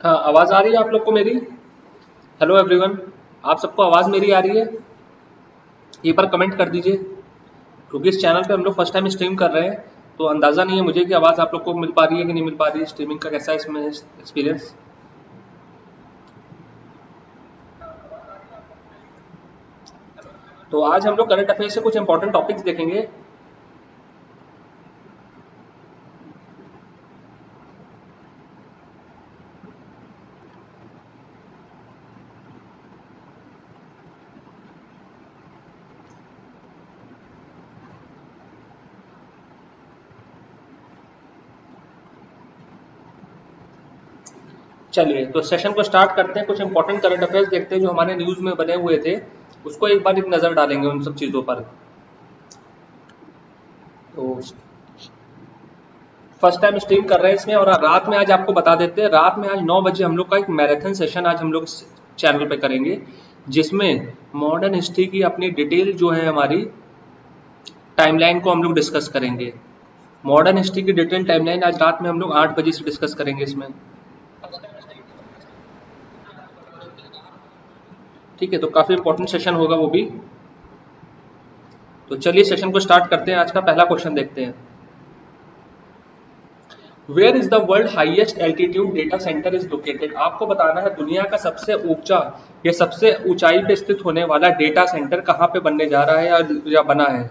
हाँ, आवाज़ आ रही है आप लोग को मेरी? हेलो एवरीवन, आप सबको आवाज़ मेरी आ रही है? ये पर कमेंट कर दीजिए, क्योंकि इस चैनल पे हम लोग फर्स्ट टाइम स्ट्रीम कर रहे हैं, तो अंदाज़ा नहीं है मुझे कि आवाज़ आप लोग को मिल पा रही है कि नहीं मिल पा रही है। स्ट्रीमिंग का कैसा है इसमें एक्सपीरियंस? तो आज हम लोग करंट अफेयर से कुछ इंपॉर्टेंट टॉपिक्स देखेंगे। चलिए, तो सेशन को स्टार्ट करते हैं। कुछ इंपॉर्टेंट करंट अफेयर्स देखते हैं जो हमारे न्यूज़ में बने हुए थे, उसको एक बार एक नज़र डालेंगे उन सब चीज़ों पर। तो फर्स्ट टाइम स्ट्रीम कर रहे हैं इसमें, और रात में आज आपको बता देते हैं, रात में आज 9 बजे हम लोग का एक मैराथन सेशन आज हम लोग इस चैनल पे करेंगे, जिसमें मॉडर्न हिस्ट्री की अपनी डिटेल जो है हमारी टाइमलाइन को हम लोग डिस्कस करेंगे। मॉडर्न हिस्ट्री की डिटेल टाइमलाइन आज रात में हम लोग 8 बजे से डिस्कस करेंगे इसमें। ठीक है, तो काफ़ी इंपॉर्टेंट सेशन होगा वो भी। तो चलिए सेशन को स्टार्ट करते हैं। आज का पहला क्वेश्चन देखते हैं। Where is the world highest altitude data centre is located? आपको बताना है दुनिया का सबसे ऊंचा या सबसे ऊंचाई पे स्थित होने वाला डेटा सेंटर कहाँ पे बनने जा रहा है या बना है।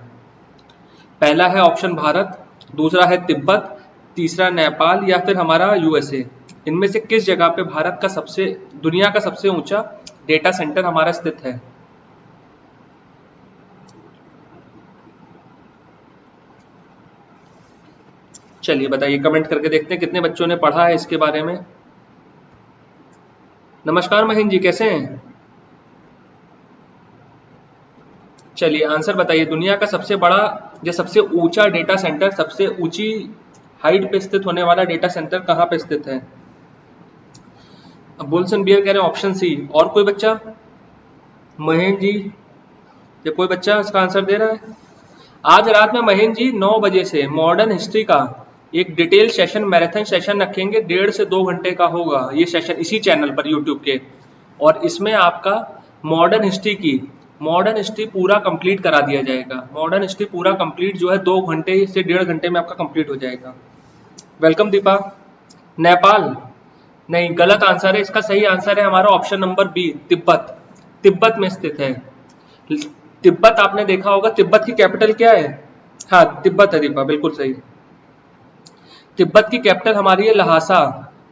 पहला है ऑप्शन भारत, दूसरा है तिब्बत, तीसरा नेपाल या फिर हमारा यूएसए। इनमें से किस जगह पे भारत का सबसे दुनिया का सबसे ऊंचा डेटा सेंटर हमारा स्थित है? चलिए बताइए, कमेंट करके देखते हैं कितने बच्चों ने पढ़ा है इसके बारे में। नमस्कार महीन जी, कैसे हैं? चलिए आंसर बताइए, दुनिया का सबसे बड़ा या सबसे ऊंचा डेटा सेंटर, सबसे ऊंची हाइट पे स्थित होने वाला डेटा सेंटर कहाँ पे स्थित है? अब बुल्सन बियर कह रहे हैं ऑप्शन सी। और कोई बच्चा? महेंद्र जी या कोई बच्चा इसका आंसर दे रहा है? आज रात में महेंद्र जी 9 बजे से मॉडर्न हिस्ट्री का एक डिटेल सेशन, मैराथन सेशन रखेंगे। 1.5 से 2 घंटे का होगा ये सेशन इसी चैनल पर यूट्यूब के, और इसमें आपका मॉडर्न हिस्ट्री की मॉडर्न हिस्ट्री पूरा कंप्लीट करा दिया जाएगा। मॉडर्न हिस्ट्री पूरा कंप्लीट जो है 2 घंटे से 1.5 घंटे में आपका कंप्लीट हो जाएगा। वेलकम दीपा। नेपाल? नहीं, गलत आंसर है। इसका सही आंसर है हमारा option number B, Tibet. Tibet में स्थित है। तिब्बत आपने देखा होगा, तिब्बत की कैपिटल क्या है? हाँ, तिब्बत है दीपा, बिल्कुल सही। तिब्बत की कैपिटल हमारी है लहासा।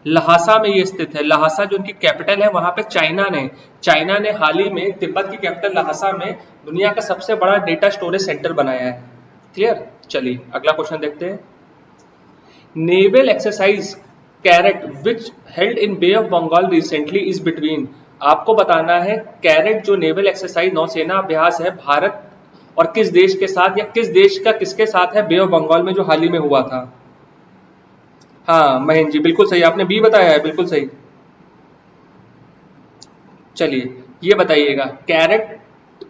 लहासा में ये स्थित है। लहासा जो उनकी कैपिटल है, वहां पे चाइना ने हाल ही में तिब्बत की कैपिटल लहासा में दुनिया का सबसे बड़ा डेटा स्टोरेज सेंटर बनाया है। क्लियर? चलिए अगला क्वेश्चन देखते हैं। Naval exercise carat which held in Bay of Bengal recently is between? आपको बताना है कैरेट जो नेवल एक्सरसाइज नौसेना अभ्यास है भारत और किस देश के साथ, या किस देश का किसके साथ है, बे ऑफ बंगाल में जो हाल ही में हुआ था। हाँ महेंद्र जी, बिल्कुल सही, आपने बी बताया है, बिल्कुल सही। चलिए ये बताइएगा, कैरेट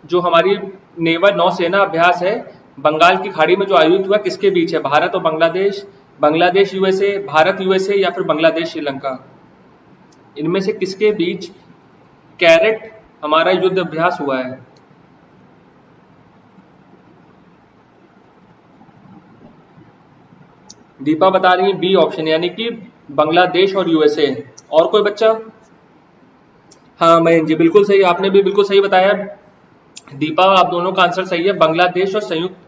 जो हमारी नेवल नौसेना अभ्यास है बंगाल की खाड़ी में जो आयोजित हुआ, किसके बीच है? भारत और बांग्लादेश, बांग्लादेश यूएसए, भारत यूएसए या फिर बांग्लादेश श्रीलंका। इनमें से किसके बीच कैरेट हमारा युद्ध अभ्यास हुआ है? दीपा बता रही है बी ऑप्शन, यानी कि बांग्लादेश और यूएसए। और कोई बच्चा? हाँ मयंक जी, बिल्कुल सही, आपने भी बिल्कुल सही बताया। दीपा, आप दोनों का आंसर सही है। बांग्लादेश और संयुक्त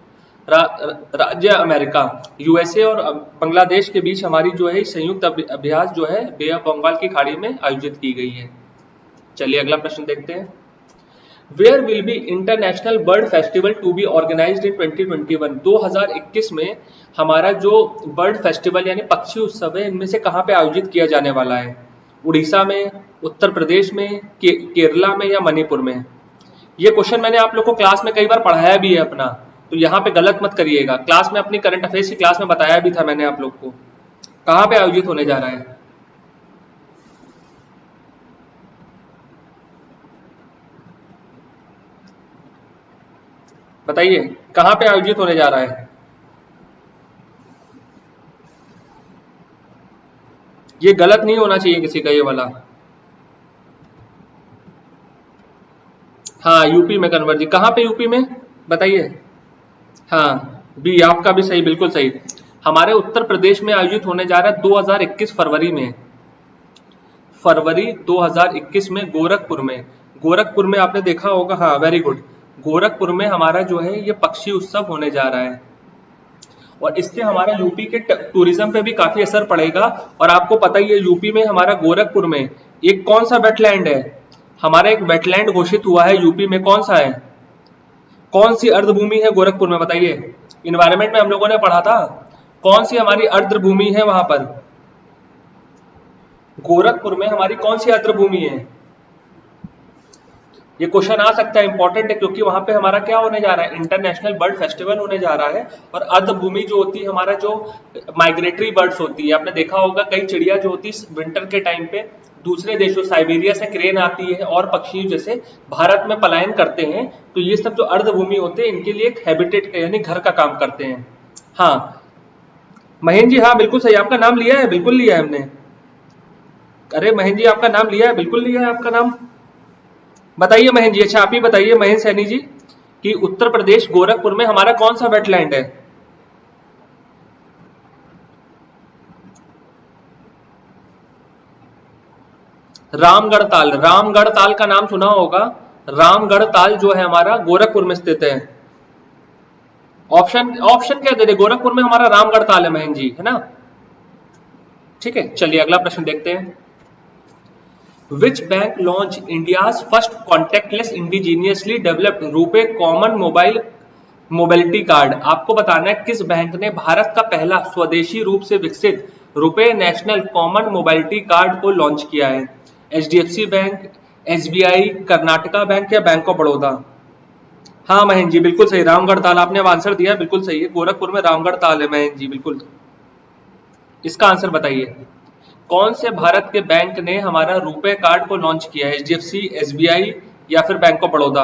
राज्य अमेरिका, यूएसए और बांग्लादेश के बीच हमारी जो है संयुक्त अभ्यास जो है बे ऑफ बंगाल की खाड़ी में आयोजित की गई है। चलिए अगला प्रश्न देखते हैं। Where will be international bird festival to be organised in 2021? 2021 में हमारा जो बर्ड फेस्टिवल यानी पक्षी उत्सव है, इनमें से कहाँ पे आयोजित किया जाने वाला है? उड़ीसा में, उत्तर प्रदेश में, केरला में या मणिपुर में? ये क्वेश्चन मैंने आप लोग को क्लास में कई बार पढ़ाया भी है अपना, तो यहाँ पे गलत मत करिएगा। क्लास में, अपनी करंट अफेयर्स की क्लास में बताया भी था मैंने आप लोग को कहाँ पे आयोजित होने जा रहा है। बताइए कहाँ पे आयोजित होने जा रहा है? ये गलत नहीं होना चाहिए किसी का ये वाला। हाँ यूपी में कन्वर्ट जी, कहाँ पे यूपी में बताइए। हाँ बी आपका भी सही, बिल्कुल सही। हमारे उत्तर प्रदेश में आयोजित होने जा रहा है 2021 फरवरी में, फरवरी 2021 में गोरखपुर में। गोरखपुर में आपने देखा होगा, हाँ वेरी गुड। गोरखपुर में हमारा जो है ये पक्षी उत्सव होने जा रहा है और इससे हमारा यूपी के टूरिज्म पे भी काफी असर पड़ेगा। और आपको पता ही है यूपी में हमारा गोरखपुर में एक कौन सा वेटलैंड है, हमारा एक वेटलैंड घोषित हुआ है यूपी में, कौन सा है, कौन सी अर्धभूमि है गोरखपुर में बताइए। इन्वायरमेंट में हम लोगों ने पढ़ा था, कौन सी हमारी अर्धभूमि है वहां पर, गोरखपुर में हमारी कौन सी अर्धभूमि है। ये क्वेश्चन आ सकता है, इंपॉर्टेंट है, क्योंकि वहां पे हमारा क्या होने जा रहा है, इंटरनेशनल बर्ड फेस्टिवल होने जा रहा है। और अर्धभूमि जो होती है हमारा जो माइग्रेटरी बर्ड्स होती है, आपने देखा होगा कई चिड़िया जो होती है विंटर के टाइम पे दूसरे देशों, साइबेरिया से क्रेन आती है और पक्षी जैसे भारत में पलायन करते हैं, तो ये सब जो अर्धभूमि होते हैं इनके लिए एक हैबिटेट यानी घर का काम करते हैं। हाँ महेंद्र जी, हाँ बिल्कुल सही, आपका नाम लिया है, बिल्कुल लिया है हमने। अरे महेंद्र जी आपका नाम लिया है, बिल्कुल लिया है आपका नाम। बताइए महेंद्र जी, अच्छा आप ही बताइए महेंद्र सैनी जी कि उत्तर प्रदेश गोरखपुर में हमारा कौन सा वेटलैंड है। रामगढ़ ताल, रामगढ़ ताल का नाम सुना होगा। रामगढ़ ताल जो है हमारा गोरखपुर में स्थित है। ऑप्शन ऑप्शन क्या दे दे, गोरखपुर में हमारा रामगढ़ ताल है महेंद्र जी, है ना। ठीक है, चलिए अगला प्रश्न देखते हैं। Which bank launched India's first contactless indigenously developed रुपए कॉमन मोबाइल मोबिलिटी कार्ड। आपको बताना है किस बैंक ने भारत का पहला स्वदेशी रूप से विकसित रुपए नेशनल कॉमन मोबिलिटी कार्ड को लॉन्च किया है। HDFC bank, SBI, Karnataka bank या बैंक ऑफ बड़ौदा। हाँ महेंद्र जी बिल्कुल सही, रामगढ़ ताल, आपने अब आंसर दिया बिल्कुल सही है, गोरखपुर में रामगढ़ ताल है महेंद्र जी, बिल्कुल। इसका आंसर बताइए, कौन से भारत के बैंक ने हमारा रुपए कार्ड को लॉन्च किया है, एचडीएफसी, एसबीआई या फिर बैंक ऑफ बड़ौदा।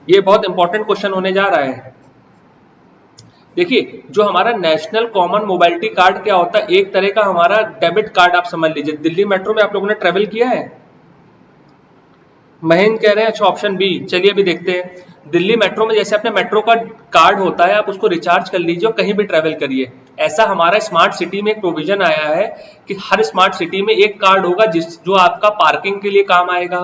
ये बहुत इंपॉर्टेंट क्वेश्चन होने जा रहा है। देखिए जो हमारा नेशनल कॉमन मोबिलिटी कार्ड क्या होता है, एक तरह का हमारा डेबिट कार्ड आप समझ लीजिए। दिल्ली मेट्रो में आप लोगों ने ट्रेवल किया है, महेंद्र कह रहे हैं अच्छा ऑप्शन बी। चलिए अभी देखते हैं, दिल्ली मेट्रो में जैसे अपने मेट्रो का कार्ड होता है, आप उसको रिचार्ज कर लीजिए और कहीं भी ट्रेवल करिए। ऐसा हमारा स्मार्ट सिटी में एक प्रोविजन आया है कि हर स्मार्ट सिटी में एक कार्ड होगा जो आपका पार्किंग के लिए काम आएगा।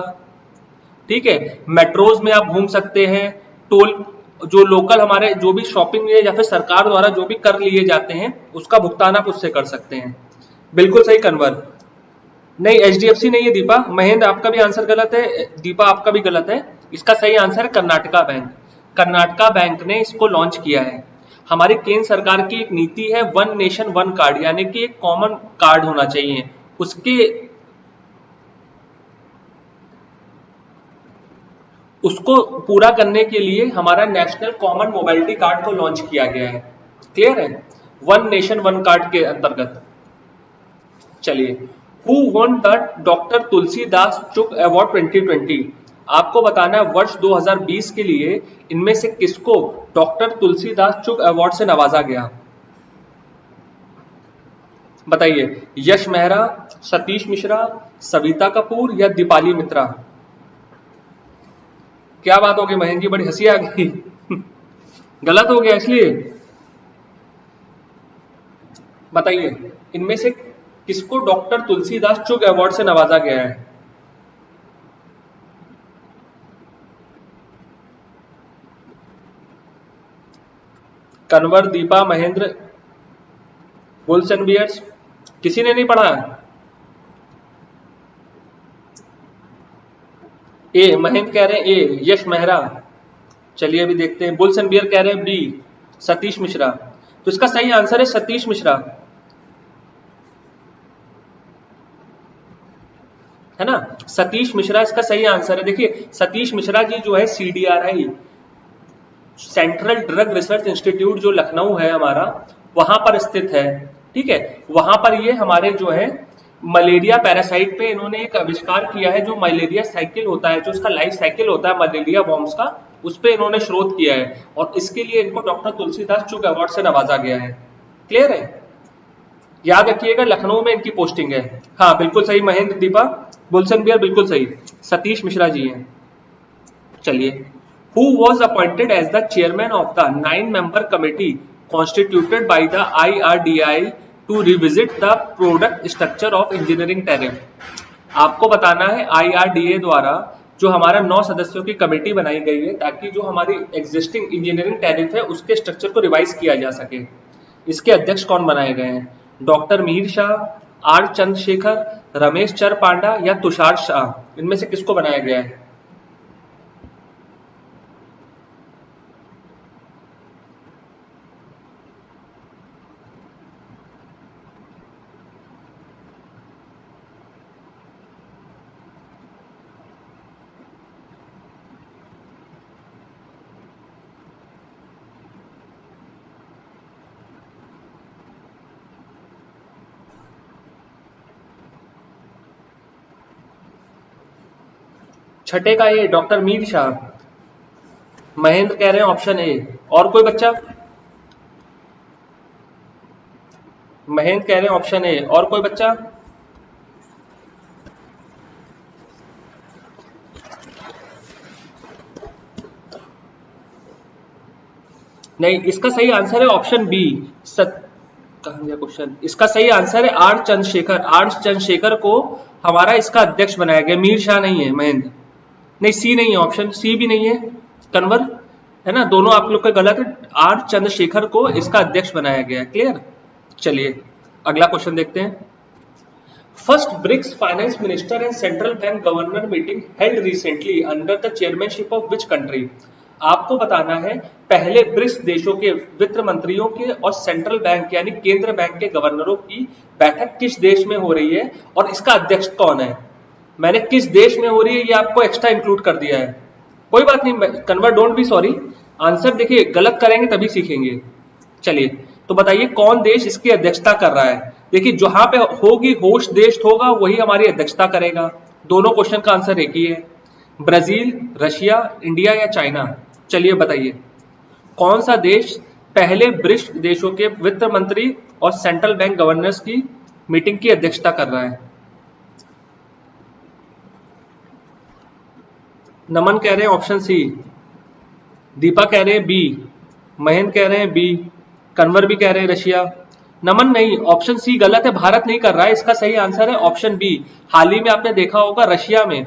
ठीक है, मेट्रोज में आप घूम सकते हैं, टोल जो लोकल हमारे जो भी शॉपिंग या फिर सरकार द्वारा जो भी कर लिए जाते हैं उसका भुगतान आप उससे कर सकते हैं। बिल्कुल सही कन्वर्ट, नहीं एचडीएफसी नहीं है दीपा। महेंद्र आपका भी आंसर गलत है, दीपा आपका भी गलत है। इसका सही आंसर है कर्नाटका बैंक। कर्नाटका बैंक ने इसको लॉन्च किया है। हमारी केंद्र सरकार की एक नीति है वन नेशन वन कार्ड, यानी कि एक कॉमन कार्ड होना चाहिए। उसको पूरा करने के लिए हमारा नेशनल कॉमन मोबिलिटी कार्ड को लॉन्च किया गया है। क्लियर है, वन नेशन वन कार्ड के अंतर्गत। चलिए, who won the doctor Tulsidas Chugh award 2020। आपको बताना है वर्ष 2020 के लिए इनमें से किसको डॉक्टर तुलसीदास चुग अवार्ड से नवाजा गया। बताइए, यश मेहरा, सतीश मिश्रा, सविता कपूर या दीपाली मित्रा। क्या बात हो गई महेंद्र जी, बड़ी हंसी आ गई गलत हो गया इसलिए। बताइए इनमें से किसको डॉक्टर तुलसीदास चुग अवार्ड से नवाजा गया है। Kanwar, Deepa, Mahendra, bulls and bears, किसी ने नहीं पढ़ा। ए, महेंद्र कह रहे हैं ए, यश मेहरा। चलिए अभी देखते हैं, बुल्स एंड बियर कह रहे हैं बी, सतीश मिश्रा। तो इसका सही आंसर है सतीश मिश्रा, है ना। सतीश मिश्रा इसका सही आंसर है। देखिए सतीश मिश्रा जी जो है CDRI, central drug research institute जो लखनऊ है हमारा, वहां पर स्थित है। ठीक है, वहां पर ये हमारे जो है मलेरिया पैरासाइट पे इन्होंने एक आविष्कार किया है, जो मलेरिया साइकिल होता है, जो उसका लाइफ साइकिल होता है मलेरिया वॉर्म्स का, उस पर इन्होंने शोध किया है और इसके लिए इनको डॉक्टर तुलसीदास चुग अवार्ड से नवाजा गया है। क्लियर है? याद रखिएगा लखनऊ में इनकी पोस्टिंग है। हाँ बिल्कुल सही महेंद्र दीपा, गुलशन बियर बिल्कुल सही, सतीश मिश्रा जी हैं। चलिए, who was appointed as the chairman of the 9-member committee constituted by the IRDAI to revisit the product structure of engineering tariff? आपको बताना है IRDA द्वारा जो हमारा 9 सदस्यों की कमेटी बनाई गई है ताकि जो हमारी एग्जिस्टिंग इंजीनियरिंग टैरिफ है उसके स्ट्रक्चर को रिवाइज किया जा सके। इसके अध्यक्ष कौन बनाए गए हैं? डॉक्टर मीर शाह, R चंद्रशेखर, रमेश चर पांडा या तुषार शाह? इनमें से किसको बनाया गया है? छठे का ए डॉक्टर मीर शाह, महेंद्र कह रहे हैं ऑप्शन ए। और कोई बच्चा? महेंद्र कह रहे हैं ऑप्शन ए। और कोई बच्चा? नहीं, इसका सही आंसर है ऑप्शन बी। कहां गया क्वेश्चन? इसका सही आंसर है R चंद्रशेखर। R चंद्रशेखर को हमारा इसका अध्यक्ष बनाया गया, मीर शाह नहीं है महेंद्र। नहीं, सी नहीं है, ऑप्शन सी भी नहीं है, कन्वर है ना, दोनों आप लोग का गलत है। R चंद्रशेखर को इसका अध्यक्ष बनाया गया। क्लियर? चलिए अगला क्वेश्चन देखते हैं। First BRICS finance minister and central bank governor meeting held recently under the chairmanship of which country? आपको बताना है पहले ब्रिक्स देशों के वित्त मंत्रियों के और सेंट्रल बैंक यानी केंद्र बैंक के गवर्नरों की बैठक किस देश में हो रही है और इसका अध्यक्ष कौन है। मैंने किस देश में हो रही है ये आपको एक्स्ट्रा इंक्लूड कर दिया है। कोई बात नहीं, convert don't be sorry, answer देखिए गलत करेंगे तभी सीखेंगे। चलिए तो बताइए कौन देश इसकी अध्यक्षता कर रहा है। देखिए जहां पे होगी होस्ट देश होगा वही हमारी अध्यक्षता करेगा। दोनों क्वेश्चन का आंसर एक ही है, ब्राजील, रशिया, इंडिया या चाइना। चलिए बताइए कौन सा देश पहले ब्रिक्स देशों के वित्त मंत्री और सेंट्रल बैंक गवर्नर्स की मीटिंग की अध्यक्षता कर रहा है। नमन कह रहे हैं ऑप्शन सी, दीपा कह रहे हैं बी, महेंद्र कह रहे हैं बी, कन्वर भी कह रहे हैं रशिया। नमन नहीं, ऑप्शन सी गलत है, भारत नहीं कर रहा है। इसका सही आंसर है ऑप्शन बी। हाल ही में आपने देखा होगा रशिया में,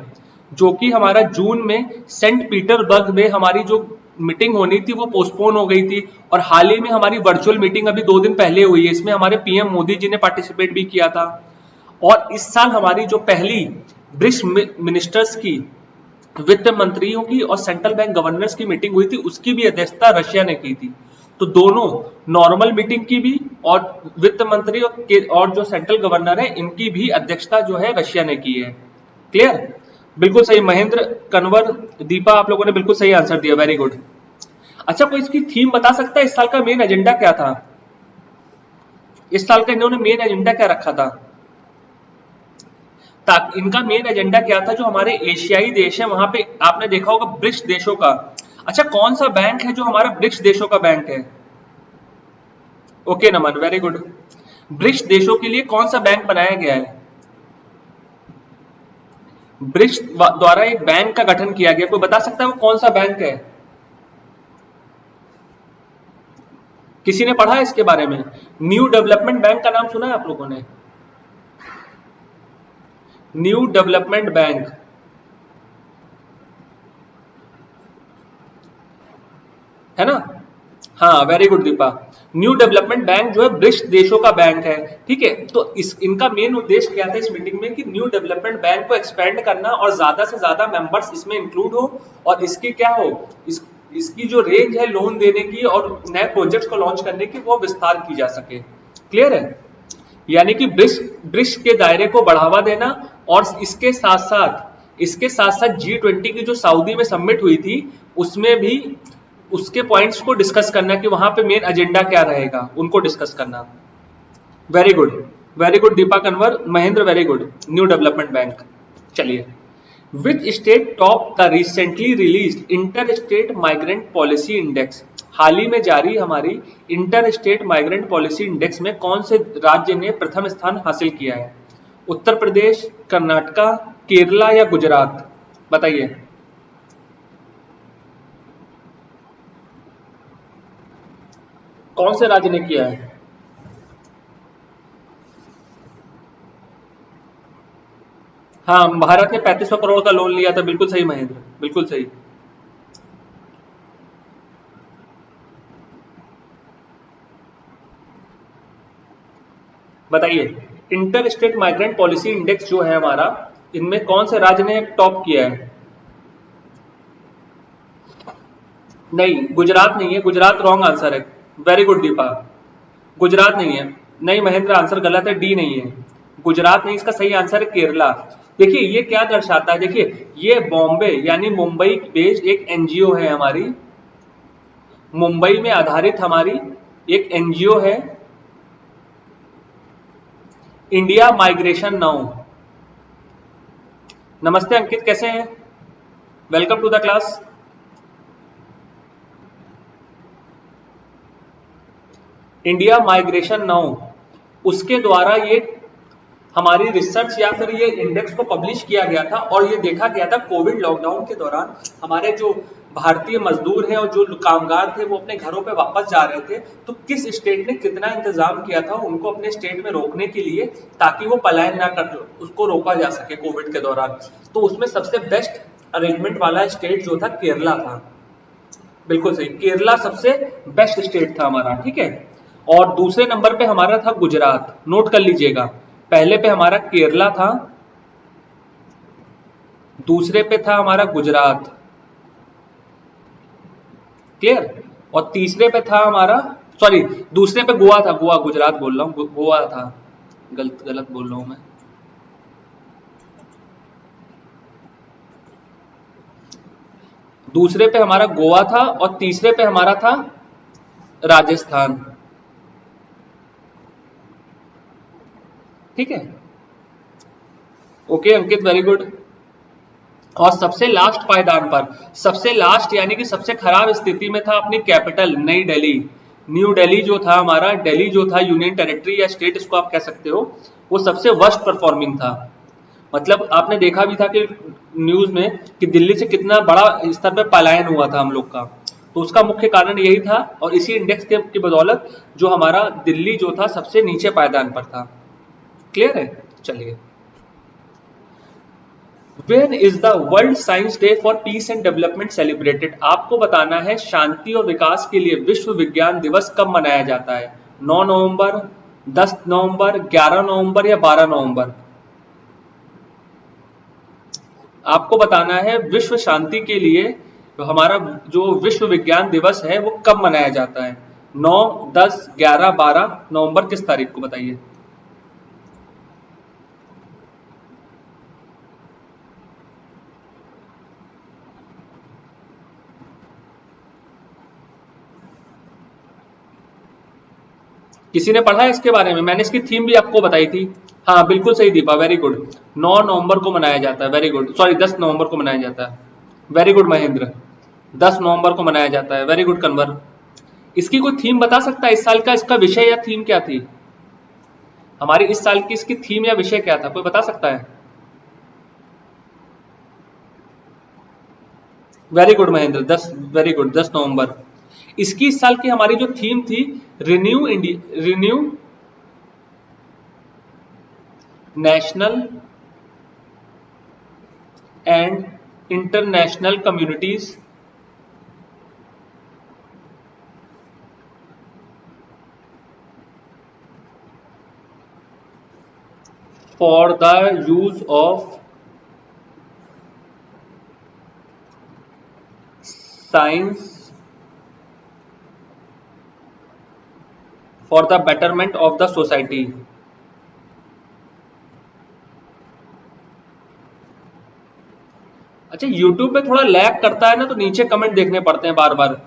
जो कि हमारा जून में सेंट पीटर्सबर्ग में हमारी जो मीटिंग होनी थी वो पोस्टपोन हो गई थी और हाल ही में हमारी वर्चुअल मीटिंग अभी 2 दिन पहले हुई है। इसमें हमारे पीएम मोदी जी ने पार्टिसिपेट भी किया था। और इस साल हमारी जो पहली ब्रिक्स मिनिस्टर्स की, वित्त मंत्रियों की और सेंट्रल बैंक गवर्नर्स की मीटिंग हुई थी, उसकी भी अध्यक्षता रशिया ने की थी। तो दोनों नॉर्मल मीटिंग की भी और वित्त मंत्री और जो सेंट्रल गवर्नर है इनकी भी अध्यक्षता जो है रशिया ने की है। क्लियर? बिल्कुल सही महेंद्र, कन्वर, दीपा, आप लोगों ने बिल्कुल सही आंसर दिया, वेरी गुड। अच्छा कोई इसकी थीम बता सकता है इस साल का मेन एजेंडा क्या था? इस साल का इन्होंने मेन एजेंडा क्या रखा था? इनका मेन एजेंडा क्या था? जो हमारे एशियाई देश है वहां पे आपने देखा होगा ब्रिक्स देशों का। अच्छा कौन सा बैंक है जो हमारा ब्रिक्स देशों का बैंक है? ओके नमन, वेरी गुड। ब्रिक्स देशों के लिए कौन सा बैंक बनाया गया है? ब्रिक्स द्वारा एक बैंक का गठन किया गया, कोई बता सकता है वो कौन सा बैंक है? किसी ने पढ़ा है इसके बारे में? न्यू डेवलपमेंट बैंक का नाम सुना है आप लोगों ने? न्यू डेवलपमेंट बैंक, है ना? हाँ very good Deepa. New development bank जो है ब्रिक्स देशों का बैंक है। ठीक है, तो इनका मेन उद्देश्य क्या था इस मीटिंग में कि न्यू डेवलपमेंट बैंक को एक्सपेंड करना और ज्यादा से ज्यादा मेंबर्स इसमें इंक्लूड हो और इसकी क्या हो, इसकी जो रेंज है लोन देने की और नए प्रोजेक्ट्स को लॉन्च करने की वो विस्तार की जा सके। क्लियर है? यानी कि ब्रिक्स के दायरे को बढ़ावा देना और इसके साथ साथ G20 की जो सऊदी में समिट हुई थी उसमें भी उसके पॉइंट्स को डिस्कस करना कि वहां पे मेन एजेंडा क्या रहेगा उनको डिस्कस करना। Very good Deepa, Kanwar, Mahendra, very good. New development bank. चलिए which state top the recently release inter state migrant policy index? हाल ही में जारी हमारी inter state migrant policy index में कौन से राज्य ने प्रथम स्थान हासिल किया है? उत्तर प्रदेश, कर्नाटका, केरला या गुजरात? बताइए। कौन से राज्य ने किया है? हाँ, भारत ने 3500 करोड़ का लोन लिया था। बिल्कुल सही महेंद्र, बिल्कुल सही। बताइए, inter state migrant policy index जो है हमारा, इनमें कौन से राज्य ने टॉप किया है? नहीं, गुजरात नहीं है। गुजरात रॉन्ग आंसर है। Very good Deepa. गुजरात नहीं है। नहीं महेंद्र, आंसर गलत है, डी नहीं है। गुजरात नहीं, इसका सही आंसर है केरला। देखिए ये क्या दर्शाता है, देखिए ये बॉम्बे यानी मुंबई बेस्ड एक एनजीओ है हमारी, मुंबई में आधारित हमारी एक एनजीओ है, इंडिया माइग्रेशन नाउ। नमस्ते अंकित, कैसे हैं? Welcome to the class. India migration now, उसके द्वारा ये हमारी रिसर्च या फिर ये इंडेक्स को पब्लिश किया गया था और ये देखा गया था कोविड लॉकडाउन के दौरान हमारे जो भारतीय मजदूर हैं और जो कामगार थे वो अपने घरों पे वापस जा रहे थे, तो किस स्टेट ने कितना इंतजाम किया था उनको अपने स्टेट में रोकने के लिए, ताकि वो पलायन ना कर, उसको रोका जा सके कोविड के दौरान। तो उसमें सबसे बेस्ट अरेंजमेंट वाला स्टेट जो था केरला था। बिल्कुल सही, केरला सबसे बेस्ट स्टेट था हमारा, ठीक है। और दूसरे नंबर पे हमारा था गुजरात, नोट कर लीजिएगा। पहले पे हमारा केरला था, दूसरे पे था हमारा गुजरात, क्लियर, और तीसरे पे था हमारा, सॉरी दूसरे पे गोवा था, गोवा, गुजरात बोल रहा हूं, गोवा था, गलत गलत बोल रहा हूं मैं। दूसरे पे हमारा गोवा था और तीसरे पे हमारा था राजस्थान, ठीक है। ओके अंकित, वेरी गुड। और सबसे लास्ट पायदान पर, सबसे लास्ट यानी कि सबसे खराब स्थिति में था अपनी कैपिटल नई दिल्ली, न्यू दिल्ली जो था हमारा, दिल्ली जो था यूनियन टेरिटरी या स्टेट इसको आप कह सकते हो, वो सबसे वर्स्ट परफॉर्मिंग था। मतलब आपने देखा भी था कि न्यूज में कि दिल्ली से कितना बड़ा स्तर पर पलायन हुआ था हम लोग का, तो उसका मुख्य कारण यही था। और इसी इंडेक्स की बदौलत जो हमारा दिल्ली जो था सबसे नीचे पायदान पर था, क्लियर है। चलिए, When is the World Science Day for Peace and Development celebrated? आपको बताना है शांति और विकास के लिए विश्व विज्ञान दिवस कब मनाया जाता है? 9 नवंबर, 10 नवंबर, 11 नवंबर या 12 नवंबर? आपको बताना है विश्व शांति के लिए हमारा जो विश्व विज्ञान दिवस है वो कब मनाया जाता है? 9, 10, 11, 12 नवंबर, किस तारीख को बताइए? किसी ने पढ़ा है इसके बारे में? मैंने इसकी थीम भी आपको बताई थी। हाँ बिल्कुल सही दीपा, वेरी गुड। 9 नवंबर को मनाया जाता है, वेरी गुड। सॉरी 10 नवंबर को मनाया जाता है, वेरी गुड महेंद्र। 10 नवंबर को मनाया जाता है, वेरी गुड कन्वर। इसकी कोई थीम बता सकता है इस साल का, इसका विषय या थीम क्या थी हमारी इस साल की? इसकी थीम या विषय क्या था, कोई बता सकता है? Very good Mahendra, 10, very good, 10 नवंबर। इसकी इस साल की हमारी जो थीम थी, renew India, renew national and international communities for the use of science for the betterment of the society. अच्छा, YouTube पे थोड़ा लैग करता है ना, तो नीचे कमेंट देखने पड़ते हैं बार बार।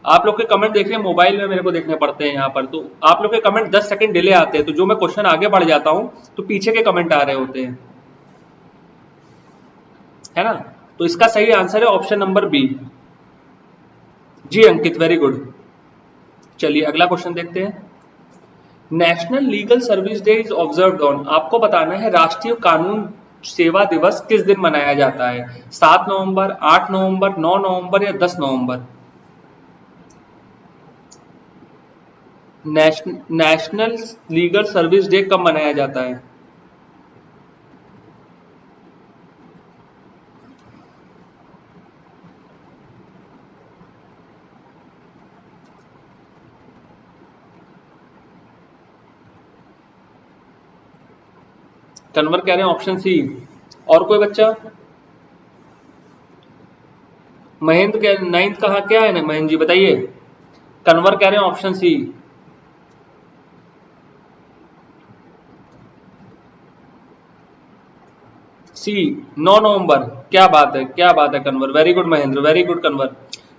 आप लोग के कमेंट देखिए, मोबाइल में मेरे को देखने पड़ते हैं यहाँ पर, तो आप लोग के कमेंट 10 सेकंड डिले आते हैं, तो जो मैं क्वेश्चन आगे बढ़ जाता हूँ तो पीछे के कमेंट आ रहे होते हैं। है ना। तो इसका सही आंसर है ऑप्शन नंबर बी। जी अंकित, वेरी गुड। चलिए अगला क्वेश्चन देखते हैं। National legal service day is observed on, आपको बताना है राष्ट्रीय कानून सेवा दिवस किस दिन मनाया जाता है? 7 नवंबर, 8 नवंबर, 9 नवंबर या 10 नवंबर? नेशनल लीगल सर्विस डे कब मनाया जाता है? कन्वर कह रहे हैं ऑप्शन सी। और कोई बच्चा? महेंद्र कह, नाइन्थ कहा क्या है ना महेंद्र जी, बताइए। कन्वर कह रहे हैं ऑप्शन सी। सी 9 नवंबर। क्या बात है, क्या बात है Kanwar, very good Mahendra, very good Kanwar.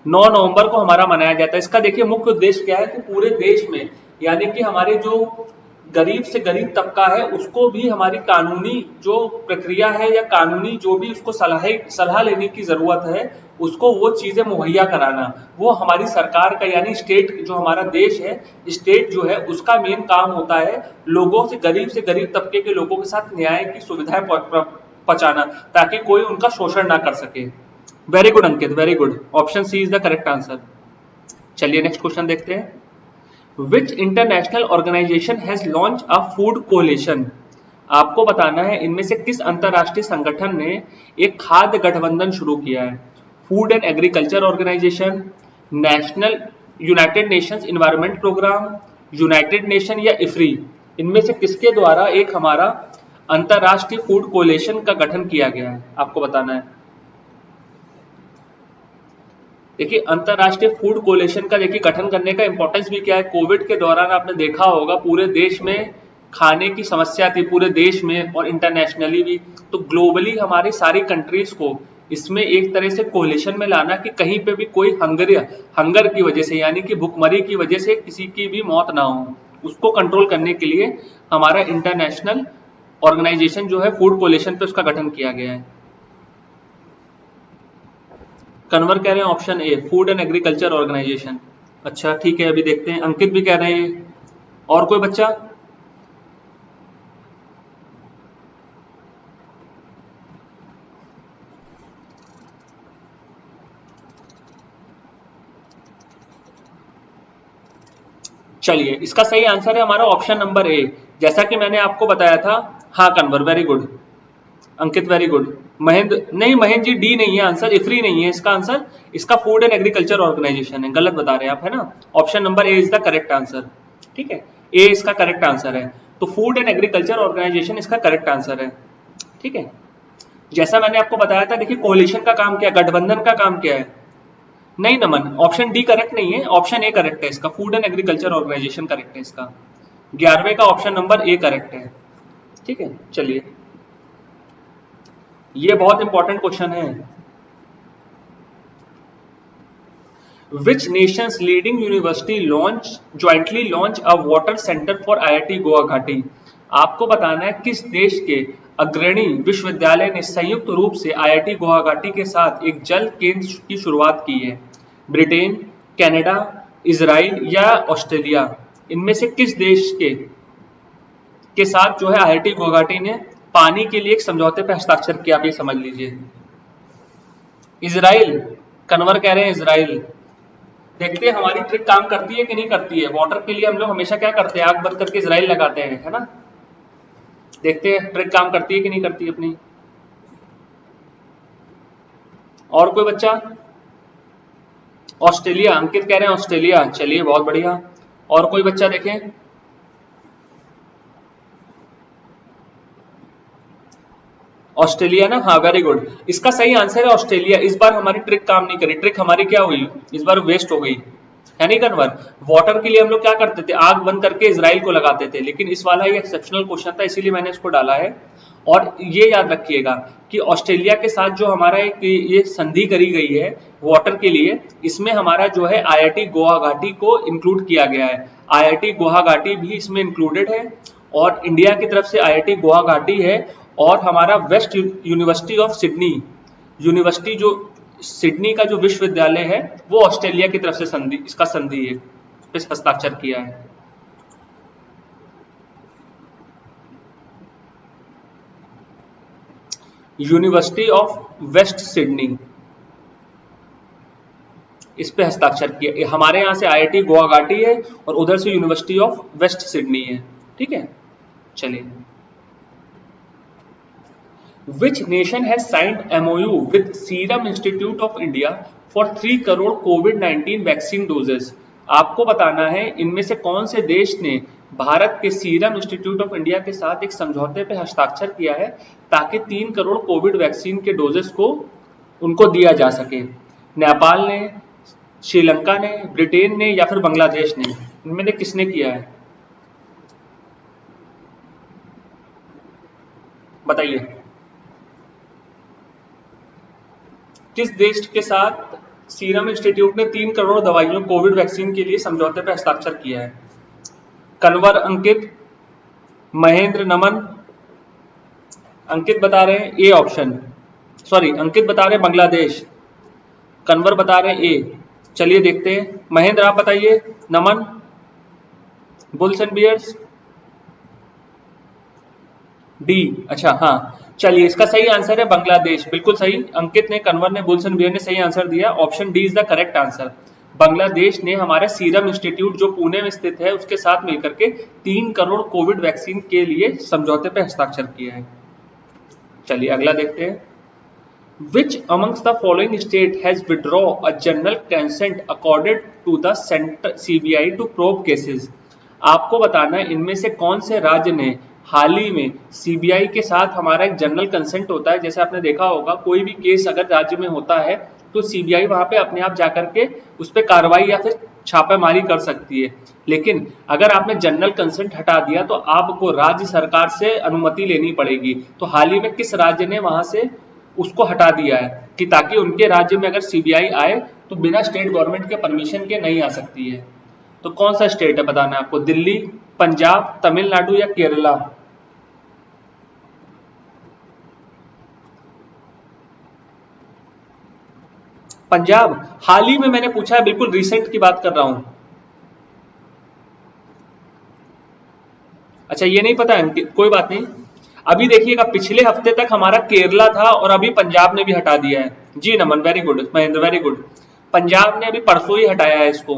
9 नवंबर को हमारा मनाया जाता है। इसका देखिए मुख्य उद्देश्य क्या है कि पूरे देश में, यानी कि हमारे जो गरीब से गरीब तबका है उसको भी हमारी कानूनी जो प्रक्रिया है या कानूनी जो भी उसको सलाह लेने की जरूरत है उसको वो चीजें मुहैया कराना, वो हमारी सरकार का यानी स्टेट, जो हमारा देश है स्टेट जो है उसका मेन काम होता है लोगों से गरीब तबके के लोगों के साथ न्याय की सुविधाएं पहुंचाना, ताकि कोई उनका शोषण ना कर सके। Very good Ankit, very good, option C is the correct answer. चलिए नेक्स्ट क्वेश्चन देखते हैं। Which international organisation has launch a food coalition, आपको बताना है इनमें से किस अंतरराष्ट्रीय संगठन ने एक खाद्य गठबंधन शुरू किया है? Food and Agriculture Organisation, National United Nations Environment Programme, United Nation या इफ्री, इनमें से किसके द्वारा एक हमारा अंतरराष्ट्रीय फूड कोलिशन का गठन किया गया है? आपको बताना है। देखिए अंतरराष्ट्रीय फूड कोलिशन का देखिए गठन करने का इंपॉर्टेंस भी क्या है, कोविड के दौरान आपने देखा होगा पूरे देश में खाने की समस्या थी, पूरे देश में और इंटरनेशनली भी, तो ग्लोबली हमारी सारी कंट्रीज को इसमें एक तरह से कोलिशन में लाना कि कहीं पे भी कोई हंगर की वजह से यानी कि भुखमरी की वजह से किसी की भी मौत ना हो, उसको कंट्रोल करने के लिए हमारा इंटरनेशनल ऑर्गेनाइजेशन जो है फूड कोलिशन पे उसका गठन किया गया है। कन्वर कह रहे हैं option A, Food and Agriculture Organisation. अच्छा ठीक है, अभी देखते हैं। अंकित भी कह रहे हैं। और कोई बच्चा? चलिए इसका सही आंसर है हमारा ऑप्शन नंबर ए, जैसा कि मैंने आपको बताया था। हाँ Kanwar, very good. Ankit very good. Mahendra नहीं, महेंद्र जी डी नहीं है आंसर, इफ्री नहीं है इसका आंसर, इसका फूड एंड एग्रीकल्चर ऑर्गेनाइजेशन है। गलत बता रहे हैं आप, है ना। Option number A is the correct answer. ठीक है, ए इसका करेक्ट आंसर है। तो फूड एंड एग्रीकल्चर ऑर्गेनाइजेशन इसका करेक्ट आंसर है। ठीक है, जैसा मैंने आपको बताया था, देखिए कोलिशन का काम क्या है, गठबंधन का काम क्या है? नहीं नमन, ऑप्शन डी करेक्ट नहीं है, ऑप्शन ए करेक्ट है इसका, Food and Agriculture Organisation correct है इसका। 11वें का ऑप्शन नंबर ए करेक्ट है। ठीक है, चलिए ये बहुत इंपॉर्टेंट क्वेश्चन है। Which nations leading university jointly launch a water centre for IIT Guwahati, आपको बताना है किस देश के अग्रणी विश्वविद्यालय ने संयुक्त रूप से IIT गुवाहाटी के साथ एक जल केंद्र की शुरुआत की है? ब्रिटेन, कनाडा, इजराइल या ऑस्ट्रेलिया, इनमें से किस देश के साथ जो है IIT गुवाहाटी ने पानी के लिए एक समझौते पर हस्ताक्षर किया? आप ये समझ लीजिए। इजराइल, कन्वर कह रहे हैं इजराइल। देखते हैं हमारी ट्रिक काम करती है कि नहीं करती है। वाटर के लिए हम लोग हमेशा क्या करते हैं, आग बंद करके इजराइल लगाते हैं, है ना। देखते हैं ट्रिक काम करती है कि नहीं करती अपनी। और कोई बच्चा? ऑस्ट्रेलिया, अंकित कह रहे हैं ऑस्ट्रेलिया। चलिए बहुत बढ़िया। और कोई बच्चा देखें। ऑस्ट्रेलिया ना, हाँ वेरी गुड, इसका सही आंसर है ऑस्ट्रेलिया। इस बार हमारी ट्रिक काम नहीं करी, ट्रिक हमारी क्या हुई इस बार, वेस्ट हो गई, है नहीं कन्वर। वाटर के लिए हम लोग क्या करते थे, आग बंद करके इजराइल को लगाते थे, लेकिन इस वाला ये एक्सेप्शनल क्वेश्चन था इसीलिए मैंने इसको डाला है। और ये याद रखिएगा कि ऑस्ट्रेलिया के साथ जो हमारा एक ये संधि करी गई है वाटर के लिए, इसमें हमारा जो है IIT गुवाहाटी को इंक्लूड किया गया है। IIT गुवाहाटी भी इसमें इंक्लूडेड है और इंडिया की तरफ से IIT गुवाहाटी है और हमारा West University of Sydney University जो सिडनी का जो विश्वविद्यालय है वो ऑस्ट्रेलिया की तरफ से इसका संधि है, इस हस्ताक्षर किया है। यूनिवर्सिटी ऑफ वेस्ट सिडनी, इस पे हस्ताक्षर किया। हमारे यहाँ से IIT गुवाहाटी है और उधर से यूनिवर्सिटी ऑफ वेस्ट सिडनी है। ठीक है, चलिए। Which nation has signed MOU with Serum Institute of India for 3 crore COVID-19 vaccine doses? आपको बताना है इनमें से कौन से देश ने भारत के सीरम इंस्टीट्यूट ऑफ इंडिया के साथ एक समझौते पे हस्ताक्षर किया है ताकि 3 करोड़ कोविड वैक्सीन के डोजेस को उनको दिया जा सके। नेपाल ने, श्रीलंका ने, ब्रिटेन ने या फिर बांग्लादेश ने? इनमें से किसने किया है बताइए। किस देश के साथ सीरम इंस्टीट्यूट ने 3 करोड़ दवाइयों कोविड वैक्सीन के लिए समझौते पर हस्ताक्षर किया है? कन्वर अंकित, महेंद्र नमन? अंकित बता रहे हैं ए ऑप्शन, सॉरी अंकित बता रहे हैं बांग्लादेश, कन्वर बता रहे हैं ए। चलिए देखते हैं, महेंद्र आप बताइए। Naman? Bulls and bears? D, अच्छा हाँ, चलिए इसका सही आंसर है बांग्लादेश, बिल्कुल सही। अंकित ने, कन्वर ने, बुल्स एंड बियर ने सही आंसर दिया। Option D is the correct answer. Bangladesh ने हमारा सीरम इंस्टीट्यूट जो पुणे में स्थित है उसके साथ मिलकर के 3 करोड़ कोविड वैक्सीन के लिए समझौते पर हस्ताक्षर किया है। चलिए अगला देखते हैं। Which amongst the following state has withdraw a general consent accorded to the CBI to probe cases? आपको बताना है इनमें से कौन से राज्य ने हाल ही में CBI के साथ हमारा एक जनरल कंसेंट होता है। जैसे आपने देखा होगा कोई भी केस अगर राज्य में होता है तो CBI वहां पे अपने आप जाकर के उस पर कार्रवाई या फिर छापेमारी कर सकती है। लेकिन अगर आपने जनरल कंसेंट हटा दिया तो आपको राज्य सरकार से अनुमति लेनी पड़ेगी। तो हाल ही में किस राज्य ने वहां से उसको हटा दिया है कि ताकि उनके राज्य में अगर CBI आए तो बिना स्टेट गवर्नमेंट के परमिशन के नहीं आ सकती है। तो कौन सा स्टेट है बताना है आपको? दिल्ली, पंजाब, तमिलनाडु या केरला? पंजाब। हाल ही में मैंने पूछा है, बिल्कुल रिसेंट की बात कर रहा हूं। अच्छा ये नहीं पता है, कोई बात नहीं। अभी देखिएगा पिछले हफ्ते तक हमारा केरला था और अभी पंजाब ने भी हटा दिया है। जी Naman, very good. Mahendra very good. Punjab ने अभी परसों ही हटाया है इसको,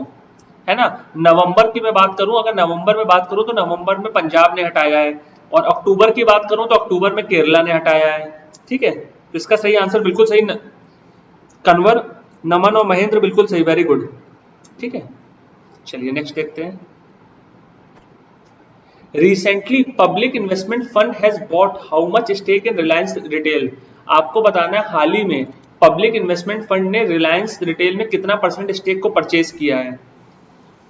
है ना। नवंबर की मैं बात करूं, अगर नवंबर में बात करूं तो नवंबर में पंजाब ने हटाया है और अक्टूबर की बात करूं तो अक्टूबर में केरला ने हटाया है। ठीक है, तो इसका सही आंसर बिल्कुल सही कन्वर, नमन और महेंद्र बिल्कुल सही, वेरी गुड। ठीक है, चलिए नेक्स्ट देखते हैं। Recently, Public Investment Fund has bought how much stake in Reliance Retail? आपको बताना है हाल ही में पब्लिक इन्वेस्टमेंट फंड ने रिलायंस रिटेल में कितना परसेंट स्टेक को परचेज किया है?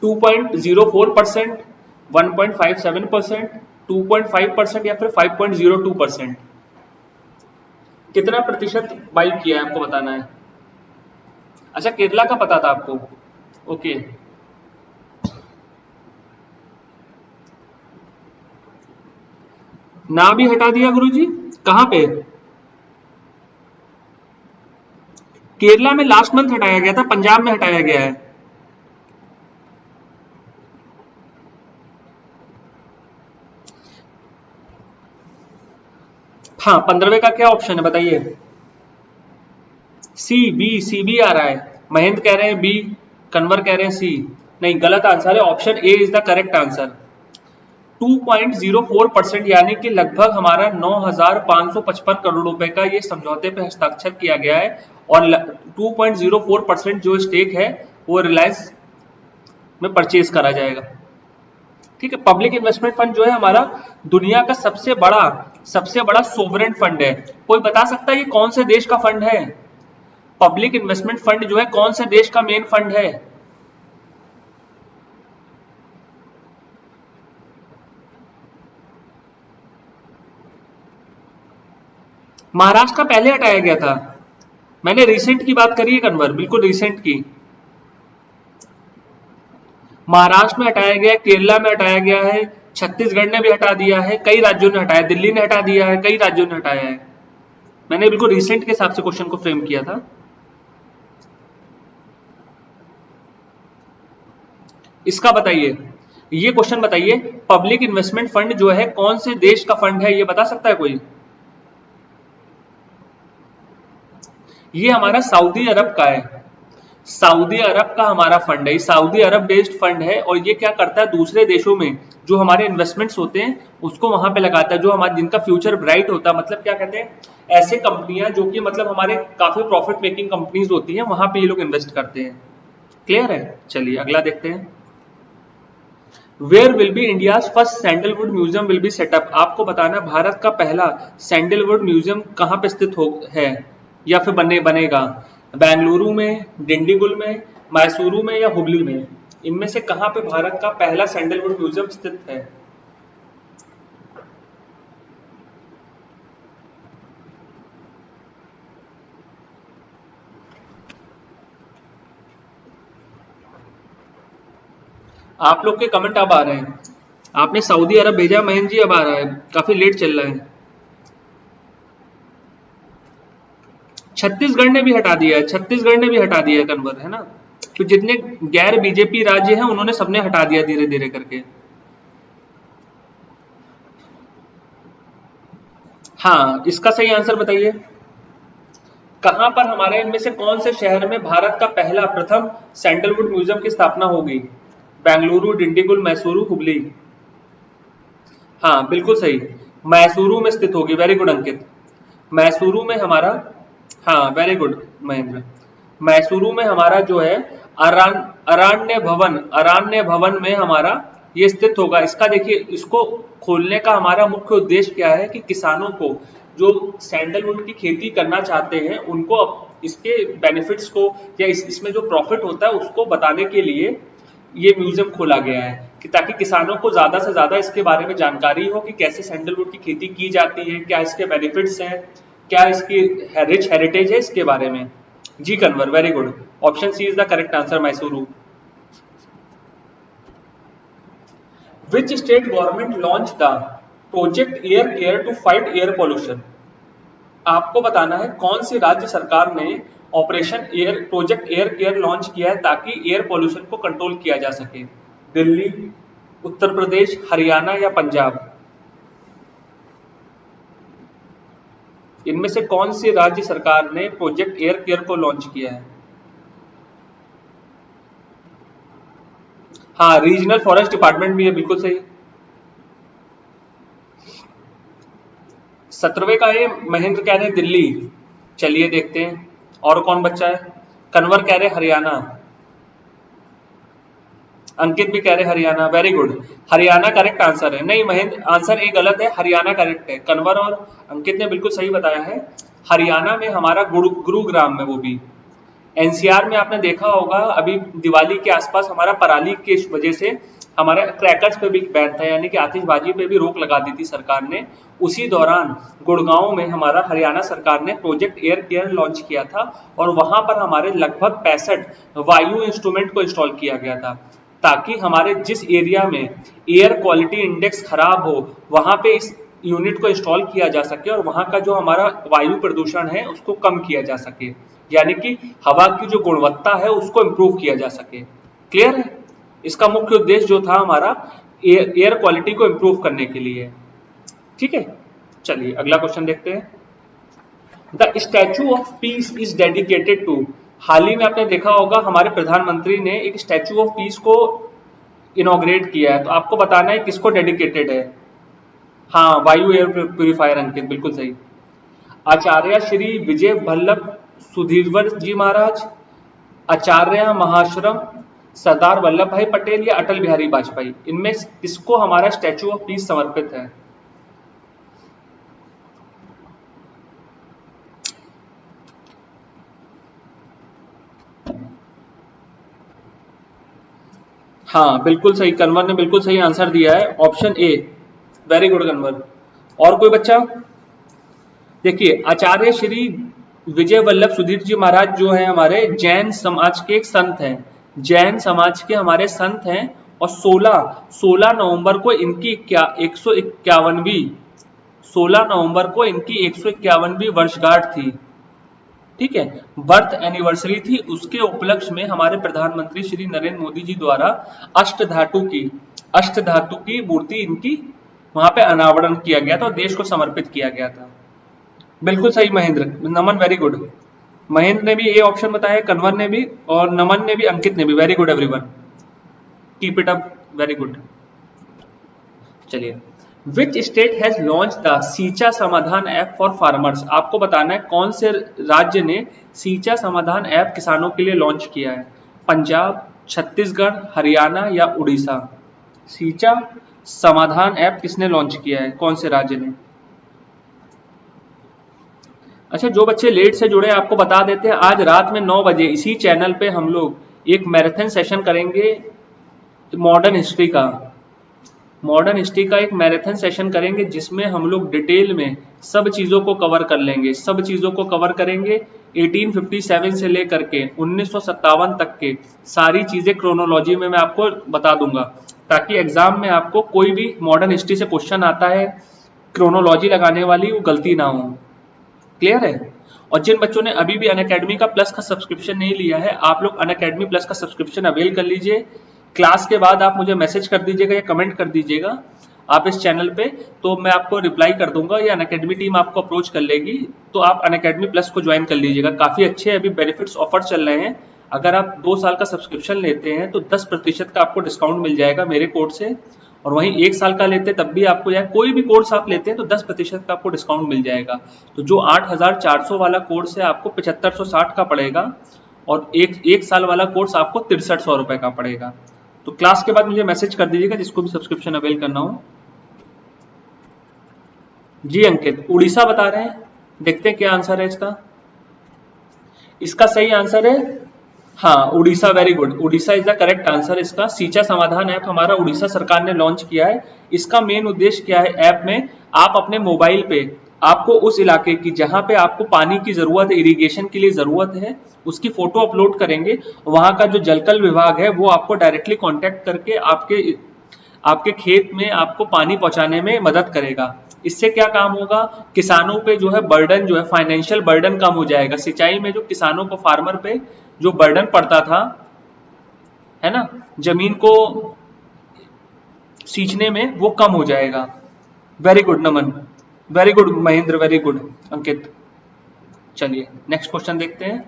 2.04%, 1.57%, 2.5% या फिर 5.02%? कितना प्रतिशत बाई किया है आपको बताना है। अच्छा केरला का पता था आपको, ओके। ना भी हटा दिया गुरुजी, कहां पे? केरला में लास्ट मंथ हटाया गया था, पंजाब में हटाया गया है। हाँ 15वें का क्या ऑप्शन है बताइए? सी बी आ रहा है। महेंद्र कह रहे हैं बी, कन्वर कह रहे हैं सी। नहीं, गलत आंसर है, option A is the correct answer. 2.04% यानी कि लगभग हमारा 9,555 करोड़ रुपए का ये समझौते पे हस्ताक्षर किया गया है और 2.04% जो स्टेक है वो रिलायंस में परचेज करा जाएगा। ठीक है, पब्लिक इन्वेस्टमेंट फंड जो है हमारा दुनिया का सबसे बड़ा सोवरेन फंड है। कोई बता सकता है ये कौन से देश का फंड है? पब्लिक इन्वेस्टमेंट फंड जो है कौन से देश का मेन फंड है? महाराष्ट्र का पहले हटाया गया था। मैंने रिसेंट की बात करी है कन्वर, बिल्कुल रिसेंट की। महाराष्ट्र में हटाया गया है, केरला में हटाया गया है, छत्तीसगढ़ ने भी हटा दिया है, कई राज्यों ने हटाया, दिल्ली ने हटा दिया है, कई राज्यों ने हटाया है। मैंने बिल्कुल रिसेंट के हिसाब से क्वेश्चन को फ्रेम किया था। इसका बताइए, ये क्वेश्चन बताइए, पब्लिक इन्वेस्टमेंट फंड जो है कौन से देश का फंड है, ये बता सकता है कोई? ये हमारा सऊदी अरब का है, सऊदी अरब का हमारा फंड है, सऊदी अरब बेस्ड फंड है। और ये क्या करता है, दूसरे देशों में जो हमारे इन्वेस्टमेंट्स होते हैं उसको वहां पे लगाता है, जो हमारे जिनका फ्यूचर ब्राइट होता है, मतलब क्या कहते हैं, ऐसे कंपनियां जो कि मतलब हमारे काफी प्रॉफिट मेकिंग कंपनीज होती हैं, वहां पे ये लोग इन्वेस्ट करते हैं। क्लियर है? चलिए अगला देखते हैं। Where will be India's first sandalwood museum will be set up. आपको बताना भारत का पहला सैंडलवुड म्यूजियम कहाँ पे स्थित है या फिर बनेगा। बेंगलुरु में, डिंडीगुल में, मैसूरू में या हुबली में, इनमें से कहां पे भारत का पहला सैंडलवुड म्यूजियम स्थित है? आप लोग के कमेंट अब आ रहे हैं। आपने सऊदी अरब भेजा महेंद्र जी, अब आ रहा है, काफी लेट चल रहा है। छत्तीसगढ़ ने भी हटा दिया है, छत्तीसगढ़ ने भी हटा दिया है कन्वर, है ना। तो जितने गैर बीजेपी राज्य हैं उन्होंने सबने हटा दिया धीरे धीरे करके। हाँ, इसका सही आंसर बताइए, कहां पर हमारे इनमें से कौन से शहर में भारत का पहला प्रथम सैंडलवुड म्यूजियम की स्थापना होगी? बेंगलुरु, डिंडीगुल, मैसूरू, हुबली। हाँ बिल्कुल सही, मैसूरू में स्थित होगी। वेरी गुड अंकित, मैसूरू में हमारा, हाँ वेरी गुड महेंद्र, मैसूरू में हमारा जो है अरण्य भवन में हमारा ये स्थित होगा। इसका देखिए, इसको खोलने का हमारा मुख्य उद्देश्य क्या है कि किसानों को जो सैंडलवुड की खेती करना चाहते हैं उनको इसके बेनिफिट्स को या इसमें जो प्रॉफिट होता है उसको बताने के लिए ये म्यूजियम खोला गया है, कि ताकि किसानों को ज्यादा से ज्यादा इसके बारे में जानकारी हो कि कैसे सैंडलवुड की खेती की जाती है, क्या इसके बेनिफिट्स हैं, क्या इसकी रिच हेरिटेज है, इसके बारे में। जी Kanwar, very good, option C is the correct answer, Mysuru. Which state government launched the Project Air Care to fight air pollution? आपको बताना है कौन सी राज्य सरकार ने operation air project air care launch किया है ताकि एयर पोल्यूशन को कंट्रोल किया जा सके। दिल्ली, उत्तर प्रदेश, हरियाणा या पंजाब, इनमें से कौन सी राज्य सरकार ने प्रोजेक्ट एयर केयर को लॉन्च किया है? हाँ, रीजनल फॉरेस्ट डिपार्टमेंट भी है, बिल्कुल सही। 17वें का है, महेंद्र कह रहे हैं दिल्ली। चलिए देखते हैं और कौन बच्चा है। कन्वर कह रहे हरियाणा, अंकित भी कह रहे Haryana, very good, Haryana correct answer है। नहीं महेंद्र, आंसर ए गलत है, हरियाणा करेक्ट है। कन्वर और अंकित ने बिल्कुल सही बताया है, हरियाणा में हमारा गुरुग्राम में, वो भी एनसीआर में। आपने देखा होगा अभी दिवाली के आसपास हमारा पराली की वजह से हमारा क्रैकर्स पे भी बैन था, यानी कि आतिशबाजी पे भी रोक लगा दी थी सरकार ने। उसी दौरान गुड़गांव में हमारा हरियाणा सरकार ने प्रोजेक्ट एयर केयर लॉन्च किया था और वहां पर हमारे लगभग 65 वायु इंस्ट्रूमेंट को इंस्टॉल किया गया था, ताकि हमारे जिस एरिया में एयर क्वालिटी इंडेक्स खराब हो वहां पे इस यूनिट को इंस्टॉल किया जा सके और वहां का जो हमारा वायु प्रदूषण है उसको कम किया जा सके, यानी कि हवा की जो गुणवत्ता है उसको इंप्रूव किया जा सके। क्लियर है? इसका मुख्य उद्देश्य जो था हमारा एयर क्वालिटी को इंप्रूव करने के लिए। ठीक है, चलिए अगला क्वेश्चन देखते हैं। The statue of peace is dedicated to. हाल ही में आपने देखा होगा हमारे प्रधानमंत्री ने एक स्टैचू ऑफ पीस को इनॉग्रेट किया है, तो आपको बताना है किसको डेडिकेटेड है। हाँ, वायु एयर प्यूरिफायर, अंकित बिल्कुल सही। आचार्य श्री विजय वल्लभ सुधीरवर जी महाराज, आचार्य महाश्रम सरदार वल्लभ भाई पटेल या अटल बिहारी वाजपेयी, इनमें किसको हमारा स्टैचू ऑफ पीस समर्पित है? हाँ बिल्कुल सही, कन्वर ने बिल्कुल सही आंसर दिया है, option A, very good Kanwar. और कोई बच्चा? देखिए, आचार्य श्री विजय वल्लभ सुधीर जी महाराज जो है हमारे जैन समाज के एक संत हैं, जैन समाज के हमारे संत हैं, और 16 नवंबर को इनकी 151वीं 16 नवंबर को इनकी 151वीं वर्षगांठ थी, ठीक है, बर्थ एनिवर्सरी थी। उसके उपलक्ष्य में हमारे प्रधानमंत्री श्री नरेंद्र मोदी जी द्वारा अष्ट धातु की मूर्ति इनकी वहां पे अनावरण किया गया था और देश को समर्पित किया गया था। बिल्कुल सही महेंद्र, नमन वेरी गुड। महेंद्र ने भी ये ऑप्शन बताया, कंवर ने भी, और नमन ने भी, अंकित ने भी। Very good everyone, keep it up, very good. चलिए, which state has launch the Sincha Samadhan app for farmers. आपको बताना है कौन से राज्य ने सींचा समाधान ऐप किसानों के लिए लॉन्च किया है। पंजाब, छत्तीसगढ़, हरियाणा या उड़ीसा। सींचा समाधान ऐप किसने लॉन्च किया है, कौन से राज्य ने? अच्छा, जो बच्चे लेट से जुड़े आपको बता देते हैं, आज रात में 9 बजे इसी चैनल पे हम लोग एक मैराथन सेशन करेंगे मॉडर्न हिस्ट्री का एक मैराथन सेशन करेंगे, जिसमें हम लोग डिटेल में सब चीजों को कवर कर लेंगे। सब चीजों को कवर करेंगे 1857 से लेकर के 1957 तक के सारी चीजें क्रोनोलॉजी में मैं आपको बता दूंगा, ताकि एग्जाम में आपको कोई भी मॉडर्न हिस्ट्री से क्वेश्चन आता है क्रोनोलॉजी लगाने वाली, वो गलती ना हो। क्लियर है? और जिन बच्चों ने अभी भी अनअकैडमी का प्लस का सब्सक्रिप्शन नहीं लिया है, आप लोग अनअकैडमी प्लस का सब्सक्रिप्शन अवेल कर लीजिए। क्लास के बाद आप मुझे मैसेज कर दीजिएगा या कमेंट कर दीजिएगा आप इस चैनल पे, तो मैं आपको रिप्लाई कर दूंगा या अनअकैडमी टीम आपको अप्रोच कर लेगी, तो आप अनअकैडमी प्लस को ज्वाइन कर लीजिएगा। काफी अच्छे अभी बेनिफिट्स ऑफर चल रहे हैं। अगर आप 2 साल का सब्सक्रिप्शन लेते हैं तो 10% का आपको डिस्काउंट मिल जाएगा मेरे कोड से, और वहीं 1 साल का लेते हैं तब भी आपको, या कोई भी कोर्स आप लेते हैं तो 10% का आपको डिस्काउंट मिल जाएगा। तो जो 8400 वाला कोर्स है आपको 7560 का पड़ेगा, और एक साल वाला कोर्स आपको 6300 रुपए का पड़ेगा। तो क्लास के बाद मुझे मैसेज कर दीजिएगा जिसको भी सब्सक्रिप्शन अवेल करना हो। जी अंकित, उड़ीसा बता रहे हैं, देखते हैं क्या आंसर है इसका। इसका सही आंसर है हाँ, Orissa. Very good, Orissa is the correct answer. इसका सींचा समाधान ऐप हमारा उड़ीसा सरकार ने लॉन्च किया है। इसका मेन उद्देश्य क्या है, ऐप में आप अपने मोबाइल पे आपको उस इलाके की जहां पे आपको पानी की जरूरत है, इरिगेशन के लिए जरूरत है, उसकी फोटो अपलोड करेंगे। वहां का जो जलकल विभाग है वो आपको डायरेक्टली कांटेक्ट करके आपके खेत में आपको पानी पहुंचाने में मदद करेगा। इससे क्या काम होगा, किसानों पे जो है बर्डन, जो है फाइनेंशियल बर्डन कम हो जाएगा। सिंचाई में जो किसानों को, फार्मर पे जो बर्डन पड़ता था, है ना, जमीन को सींचने में, वो कम हो जाएगा। Very good Naman, very good Mahendra, very good Ankit. चलिए नेक्स्ट क्वेश्चन देखते हैं।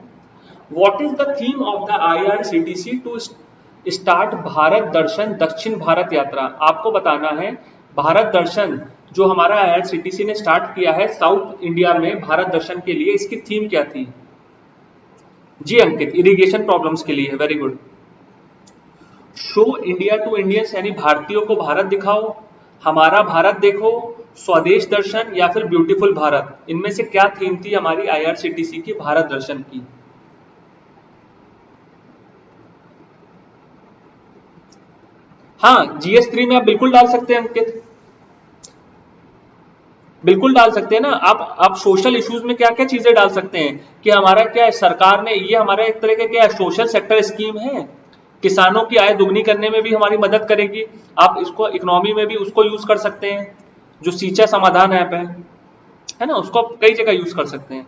What is the theme of the IRCTC to start Bharat Darshan Dakshin Bharat यात्रा। आपको बताना है भारत दर्शन जो हमारा IRCTC ने स्टार्ट किया है साउथ इंडिया में भारत दर्शन के लिए, इसकी थीम क्या थी? जी अंकित, इरिगेशन प्रॉब्लम्स के लिए। Very good. Show India to Indians, यानी भारतीयों को भारत दिखाओ, हमारा भारत देखो, स्वदेश दर्शन या फिर ब्यूटीफुल भारत, इनमें से क्या थीम थी हमारी IRCTC की भारत दर्शन की? हाँ, GS3 में आप बिल्कुल डाल सकते हैं अंकित, बिल्कुल डाल सकते हैं ना आप सोशल इश्यूज में क्या क्या चीजें डाल सकते हैं कि हमारा क्या है, सरकार ने, ये हमारा एक तरह का क्या है, सोशल सेक्टर स्कीम है, किसानों की आय दुगनी करने में भी हमारी मदद करेगी। आप इसको इकोनॉमी में भी उसको यूज कर सकते हैं, जो सींचा समाधान ऐप है ना, उसको आप कई जगह यूज कर सकते हैं।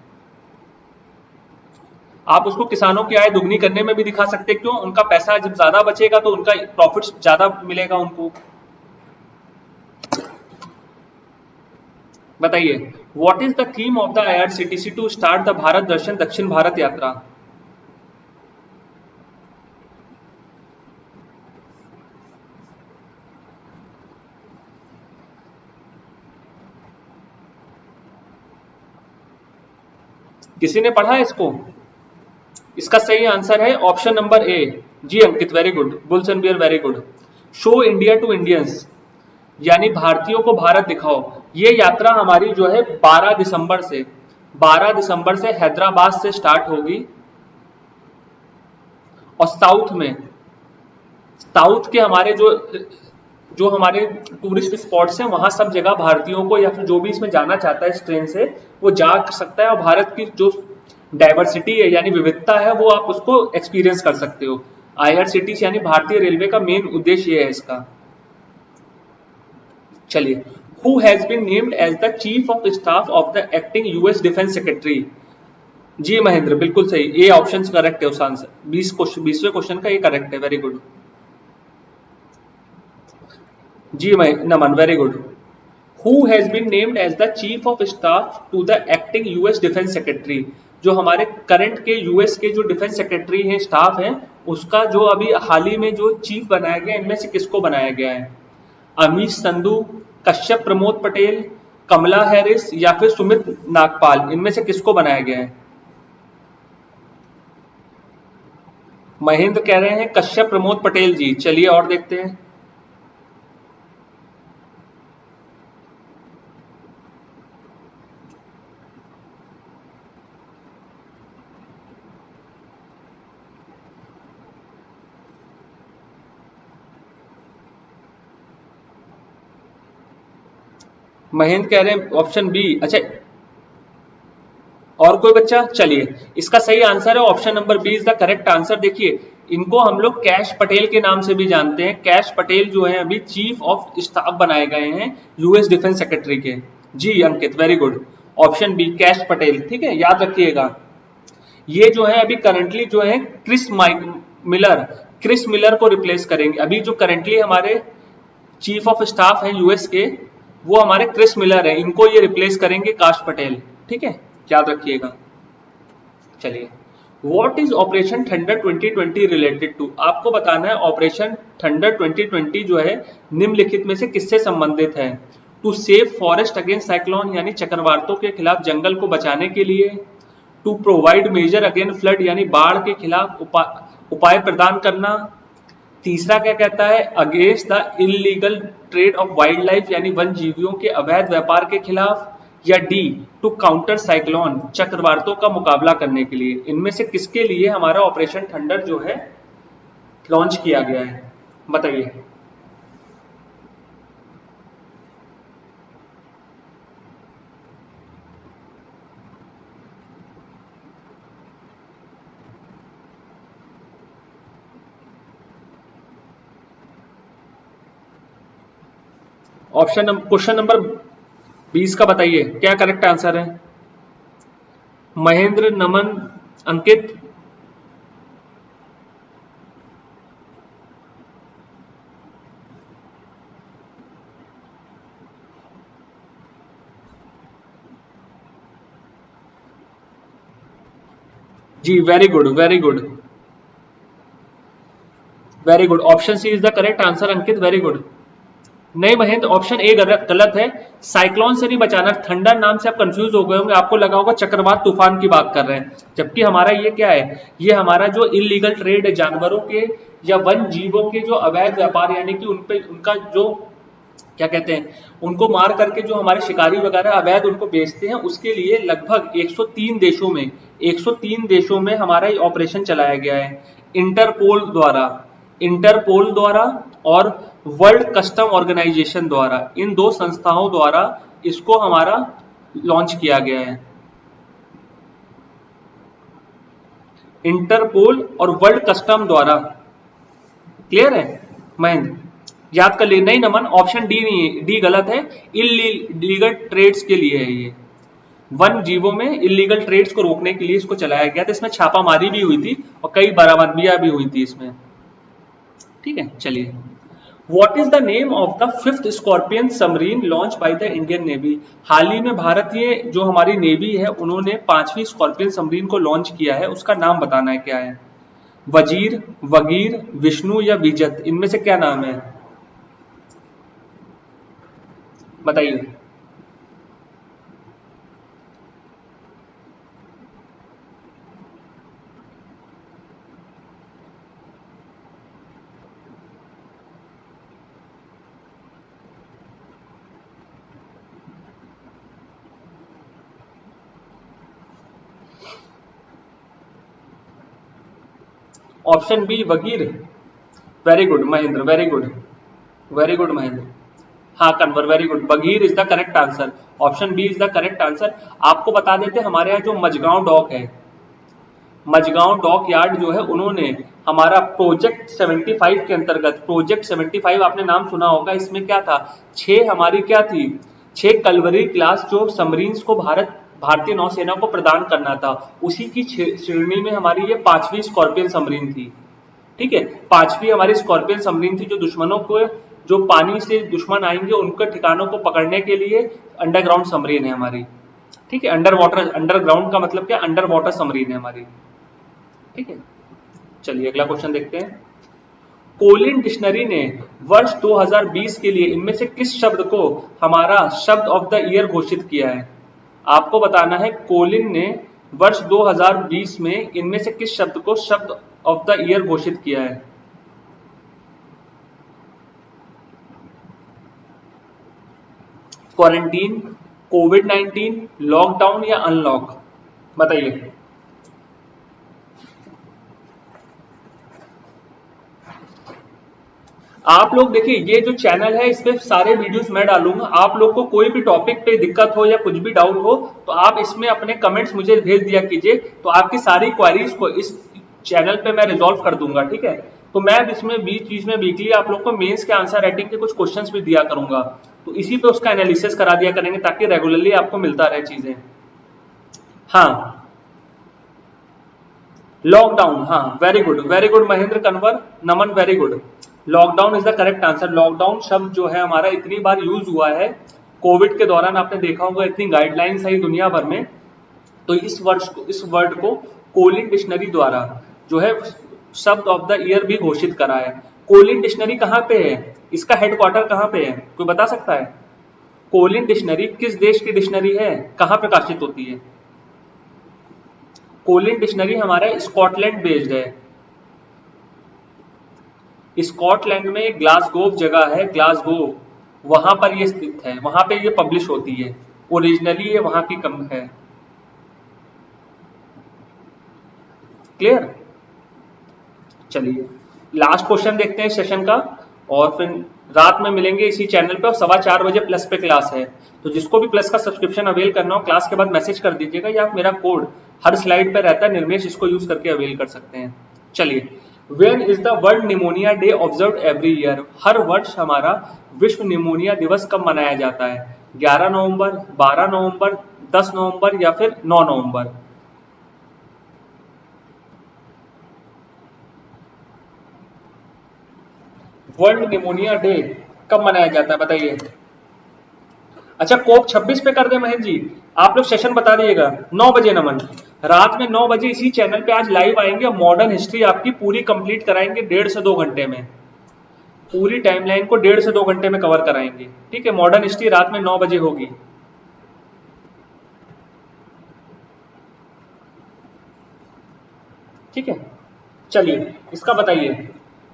आप उसको किसानों की आय दुगनी करने में भी दिखा सकते हैं। क्यों? उनका पैसा जब ज्यादा बचेगा तो उनका प्रॉफिट ज्यादा मिलेगा उनको। बताइए, what is the theme of the IRCTC to start the Bharat Darshan Dakshin Bharat यात्रा? किसी ने पढ़ा है इसको? इसका सही आंसर है ऑप्शन नंबर ए। जी Ankit, very good. Bulls and bear, very good. Show India to Indians, यानी भारतीयों को भारत दिखाओ। ये यात्रा हमारी जो है 12 दिसंबर से हैदराबाद से स्टार्ट होगी, और साउथ के हमारे जो हमारे टूरिस्ट स्पॉट्स हैं, वहां सब जगह भारतीयों को, या फिर जो भी इसमें जाना चाहता है इस ट्रेन से, वो जा सकता है, और भारत की जो डाइवर्सिटी है यानी विविधता है वो आप उसको एक्सपीरियंस कर सकते हो। IRCTC यानी भारतीय रेलवे का मेन उद्देश्य ये है इसका। चलिए, who has been named as the chief of staff of the acting US defence secretary? जी महेंद्र, बिल्कुल सही, ये ऑप्शन करेक्ट है उस आंसर। 20वें क्वेश्चन का ये करेक्ट है, वेरी गुड। जी Naman, very good. Who has been named as the chief of staff to the acting US defence secretary? जो हमारे करंट के यूएस के जो डिफेंस सेक्रेटरी हैं, स्टाफ हैं, उसका जो अभी हाल ही में जो चीफ बनाया गया, इनमें से किसको बनाया गया है? अमीश संधू, कश्यप प्रमोद पटेल, कमला हैरिस या फिर सुमित नागपाल, इनमें से किसको बनाया गया है? महेंद्र कह रहे हैं कश्यप प्रमोद पटेल जी। चलिए और देखते हैं। महेंद्र कह रहे हैं ऑप्शन बी। अच्छा, और कोई बच्चा? चलिए, इसका सही आंसर है option number B is the correct answer. देखिए, इनको हम लोग कैश पटेल के नाम से भी जानते हैं। कैश पटेल जो है अभी चीफ ऑफ स्टाफ बनाए गए हैं यूएस डिफेंस सेक्रेटरी के। जी Ankit, very good, option B Kash Patel. ठीक है, याद रखिएगा। ये जो है अभी करंटली जो है क्रिस मिलर को रिप्लेस करेंगे। अभी जो करंटली हमारे चीफ ऑफ स्टाफ हैं यूएस के, वो हमारे क्रिस मिलर है, इनको ये रिप्लेस करेंगे काश पटेल। ठीक है, याद रखिएगा। चलिए, what is operation thunder 2020 related to? आपको बताना है ऑपरेशन थंडर 2020 जो है निम्नलिखित में से किससे संबंधित है? To save forest against cyclone, यानी चक्रवातों के खिलाफ जंगल को बचाने के लिए। To provide major against flood, यानी बाढ़ के खिलाफ उपाय प्रदान करना। तीसरा क्या कहता है? Against the illegal trade off wild life, यानी वन जीवियों के अवैध व्यापार के खिलाफ। या डी टू काउंटर साइक्लोन, चक्रवातों का मुकाबला करने के लिए। इनमें से किसके लिए हमारा ऑपरेशन थंडर जो है लॉन्च किया गया है? बताइए। क्वेश्चन नंबर 20 का बताइए, क्या करेक्ट आंसर है? महेंद्र, नमन, अंकित। जी very good, very good, very good, option C is the correct answer. Ankit, very good. नहीं महेंद्र, ऑप्शन ए गलत है। साइक्लोन से नहीं बचाना। थंडर नाम से आप कंफ्यूज हो गए होंगे, आपको लगा होगा चक्रवात तूफान की बात कर रहे हैं, जबकि हमारा ये क्या है? ये हमारा जो इलीगल ट्रेड है जानवरों के या वन जीवों के जो अवैध व्यापार, यानी कि उनका जो क्या कहते हैं, उनको मार करके जो हमारे शिकारी वगैरह अवैध उनको बेचते हैं, उसके लिए लगभग 103 देशों में हमारा ये ऑपरेशन चलाया गया है। इंटरपोल द्वारा और वर्ल्ड कस्टम ऑर्गेनाइजेशन द्वारा, इन दो संस्थाओं द्वारा इसको हमारा लॉन्च किया गया है। इंटरपोल और वर्ल्ड कस्टम द्वारा। क्लियर है महेंद्र? याद कर लिए? नहीं नमन, ऑप्शन डी नहीं है, डी गलत है। इलीगल ट्रेड्स के लिए है ये। वन जीवों में इलीगल ट्रेड्स को रोकने के लिए इसको चलाया गया था। इसमें छापामारी भी हुई थी और कई बरामदगियां भी हुई थी इसमें। ठीक है, चलिए। What is the name of the 5th scorpion submarine launch by the Indian navy? हाल ही में भारतीय जो हमारी नेवी है, उन्होंने 5वीं स्कॉर्पियन सबमरीन को लॉन्च किया है। उसका नाम बताना है क्या है? वजीर, वगीर, विष्णु या विजत, इनमें से क्या नाम है? बताइए। Option B Vagir. Very good Mahendra, very good, very good Mahendra. हाँ कन्वर, वेरी गुड, बगीर is the correct answer. Option B is the correct answer. आपको बता देते हमारे यहाँ जो मजगांव डॉक है, मजगांव डॉक यार्ड जो है, उन्होंने हमारा प्रोजेक्ट 75 के अंतर्गत, प्रोजेक्ट 75 आपने नाम सुना होगा, इसमें क्या था? 6 हमारी क्या थी? 6 कलवरी क्लास जो सबमरीन्स को भारतीय नौसेना को प्रदान करना था, उसी की श्रेणी में हमारी ये 5वीं स्कॉर्पियन सबमरीन थी। ठीक है, 5वीं हमारी स्कॉर्पियन सबमरीन थी जो दुश्मनों को, जो पानी से दुश्मन आएंगे उनके ठिकानों को पकड़ने के लिए अंडरग्राउंड सबमरीन है हमारी। ठीक है, अंडरग्राउंड का मतलब क्या, अंडर वाटर सबमरीन है हमारी। ठीक है, चलिए अगला क्वेश्चन देखते हैं। कोलिन डिक्शनरी ने वर्ष 2020 के लिए इनमें से किस शब्द को हमारा शब्द ऑफ द ईयर घोषित किया है? आपको बताना है कोलिन ने वर्ष 2020 में इनमें से किस शब्द को शब्द ऑफ द ईयर घोषित किया है? क्वारंटीन, कोविड-19, लॉकडाउन या अनलॉक, बताइए। आप लोग देखिए, ये जो चैनल है इस पे सारे वीडियोस मैं डालूंगा। आप लोग को कोई भी टॉपिक पे दिक्कत हो या कुछ भी डाउट हो तो आप इसमें अपने कमेंट्स मुझे भेज दिया कीजिए, तो आपकी सारी क्वेरीज को इस चैनल पे मैं रिजॉल्व कर दूंगा। ठीक है, तो मैं इसमें बीच में वीकली आप लोग को मेंस के आंसर राइटिंग के कुछ क्वेश्चंस भी दिया करूंगा, तो इसी पे उसका एनालिसिस करा दिया करेंगे ताकि रेगुलरली आपको मिलता रहे चीजें। हाँ, लॉकडाउन, हाँ, very good Mahendra Kanwar, Naman, very good. Lockdown is the correct answer. Lockdown शब्द जो है हमारा इतनी बार यूज हुआ है कोविड के दौरान, आपने देखा होगा इतनी गाइडलाइंस आई दुनिया भर में, तो इस वर्ड को कोलिन डिक्शनरी द्वारा जो है शब्द ऑफ द ईयर भी घोषित करा है। कोलिन डिक्शनरी कहाँ पे है, इसका हेडक्वार्टर कहाँ पे है, कोई बता सकता है? कोलिन डिक्शनरी किस देश की डिक्शनरी है, कहाँ प्रकाशित होती है? कोलिन डिक्शनरी हमारा स्कॉटलैंड बेस्ड है। स्कॉटलैंड में ग्लासगोव जगह है, ग्लासगोव, वहां पर ये स्थित है, वहां पे ये पब्लिश होती है। ओरिजिनली ये वहां की कम है। क्लियर? चलिए लास्ट क्वेश्चन देखते हैं सेशन का, और फिर रात में मिलेंगे इसी चैनल पे, और 4:15 बजे प्लस पे क्लास है। तो जिसको भी प्लस का सब्सक्रिप्शन अवेल करना हो क्लास के बाद मैसेज कर दीजिएगा, या आप मेरा कोड हर स्लाइड पे रहता है निर्मेश, इसको यूज करके अवेल कर सकते हैं। चलिए, When is the world pneumonia day observe every year? हर वर्ष हमारा विश्व निमोनिया दिवस कब मनाया जाता है? 11 नवंबर, 12 नवंबर, 10 नवंबर या फिर 9 नवंबर? वर्ल्ड निमोनिया डे कब मनाया जाता है बताइए। अच्छा, कोप 26 पे कर दे महेंद्र जी, आप लोग सेशन बता दिएगा। 9 बजे नमन, रात में 9 बजे इसी चैनल पे आज लाइव आएंगे, मॉडर्न हिस्ट्री आपकी पूरी कंप्लीट कराएंगे 1.5 से 2 घंटे में। पूरी टाइमलाइन को 1.5 से 2 घंटे में कवर कराएंगे। ठीक है, मॉडर्न हिस्ट्री रात में 9 बजे होगी। ठीक है, चलिए इसका बताइए।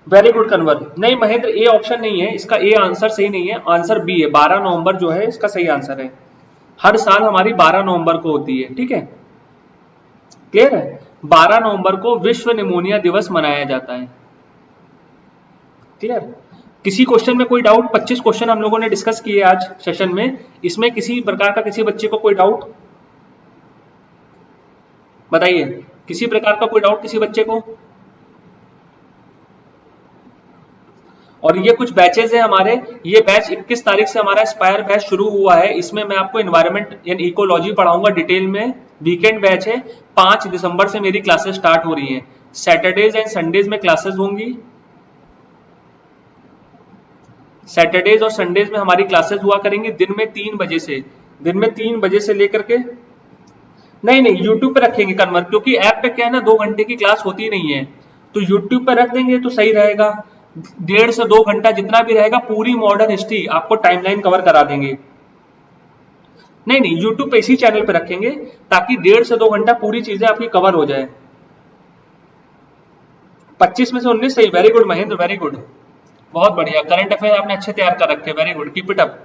वेरी गुड कन्वर, नहीं महेंद्र ए ऑप्शन नहीं है, इसका ए आंसर सही नहीं है, आंसर बी है। 12 नवंबर जो है इसका सही आंसर है। हर साल हमारी 12 नवंबर को होती है। ठीक है, क्लियर है? 12 नवंबर को विश्व निमोनिया दिवस मनाया जाता है। क्लियर? किसी क्वेश्चन में कोई डाउट? 25 क्वेश्चन हम लोगों ने डिस्कस किए आज सेशन में, इसमें किसी प्रकार का किसी बच्चे को कोई डाउट बताइए? किसी प्रकार का कोई डाउट किसी बच्चे को? और ये कुछ बैचेस हैं हमारे, ये बैच 21 तारीख से हमारा एस्पायर बैच शुरू हुआ है। इसमें मैं आपको एनवायरमेंट यानी इकोलॉजी पढ़ाऊंगा डिटेल में। वीकेंड बैच है, 5 दिसंबर से मेरी क्लासेस स्टार्ट हो रही हैं। सैटरडेज एंड संडेज में क्लासेस होंगी, सैटरडेज और संडेज में हमारी क्लासेस हुआ करेंगी दिन में 3 बजे से, दिन में 3 बजे से लेकर के, नहीं यूट्यूब पे रखेंगे कन्वर, क्योंकि ऐप पे क्या है ना 2 घंटे की क्लास होती नहीं है, तो यूट्यूब पे रख देंगे तो सही रहेगा। 1.5 से 2 घंटा जितना भी रहेगा पूरी मॉडर्न हिस्ट्री आपको टाइमलाइन कवर करा देंगे। नहीं यूट्यूब पे इसी चैनल पे रखेंगे ताकि 1.5 से 2 घंटा पूरी चीजें आपकी कवर हो जाए। 25 में से 19 सही, very good Mahendra, very good, बहुत बढ़िया। करंट अफेयर आपने अच्छे तैयार कर रखे, very good, keep it up.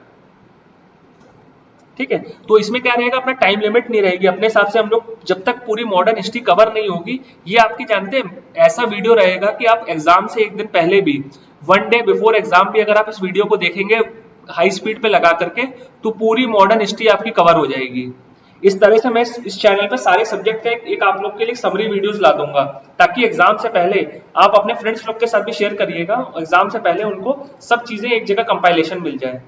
ठीक है, तो इसमें क्या रहेगा, अपना टाइम लिमिट नहीं रहेगी, अपने हिसाब से हम लोग जब तक पूरी मॉडर्न हिस्ट्री कवर नहीं होगी, ये आपकी जानते हैं ऐसा वीडियो रहेगा कि आप एग्जाम से एक दिन पहले भी, 1 डे बिफोर एग्जाम भी अगर आप इस वीडियो को देखेंगे हाई स्पीड पे लगा करके, तो पूरी मॉडर्न हिस्ट्री आपकी कवर हो जाएगी। इस तरह से मैं इस चैनल पे सारे सब्जेक्ट का एक आप लोग के लिए समरी वीडियोस ला दूंगा, ताकि एग्जाम से पहले आप अपने फ्रेंड्स लोग के साथ भी शेयर करिएगा, एग्जाम से पहले उनको सब चीजें एक जगह कंपाइलेशन मिल जाए।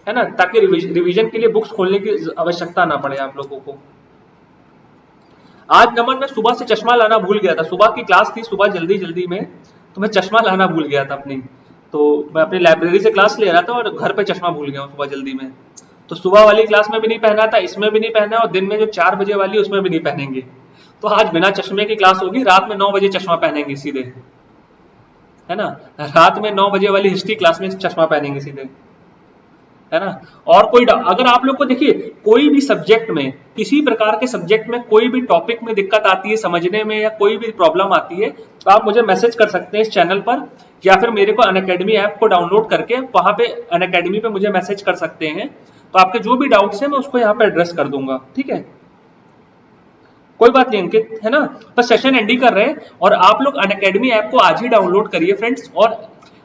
है ना, ताकि रिवीजन के लिए बुक्स खोलने की आवश्यकता ना पड़े आप लोगों को। आज नमन मैं सुबह से चश्मा लाना भूल गया था, सुबह की क्लास थी, सुबह जल्दी जल्दी में, तो मैं चश्मा लाना भूल गया था अपनी, तो मैं अपनी लाइब्रेरी से क्लास ले रहा था और घर पे चश्मा भूल गया हूँ सुबह जल्दी में। तो सुबह वाली क्लास में भी नहीं पहना था, इसमें भी नहीं पहना, और दिन में जो 4 बजे वाली उसमें भी नहीं पहनेंगे। तो आज बिना चश्मे की क्लास होगी, रात में 9 बजे चश्मा पहनेंगे सीधे, है ना, रात में 9 बजे वाली हिस्ट्री क्लास में चश्मा पहनेंगे सीधे, है ना। और कोई अगर आप लोग को देखिए कोई भी सब्जेक्ट में, किसी प्रकार के सब्जेक्ट में कोई भी टॉपिक में दिक्कत आती है समझने में, या कोई भी प्रॉब्लम आती है, तो आप मुझे मैसेज कर सकते हैं इस चैनल पर, या फिर मेरे को अनअकैडमी ऐप को डाउनलोड करके वहां पे अनअकैडमी पे मुझे मैसेज कर सकते हैं। तो आपके जो भी डाउट्स हैं मैं उसको यहाँ पे एड्रेस कर दूंगा, ठीक है, कोई बात नहीं अंकित, है ना। पर सेशन एंड ही कर रहे हैं, और आप लोग अनअकैडमी ऐप को आज ही डाउनलोड करिए फ्रेंड्स, और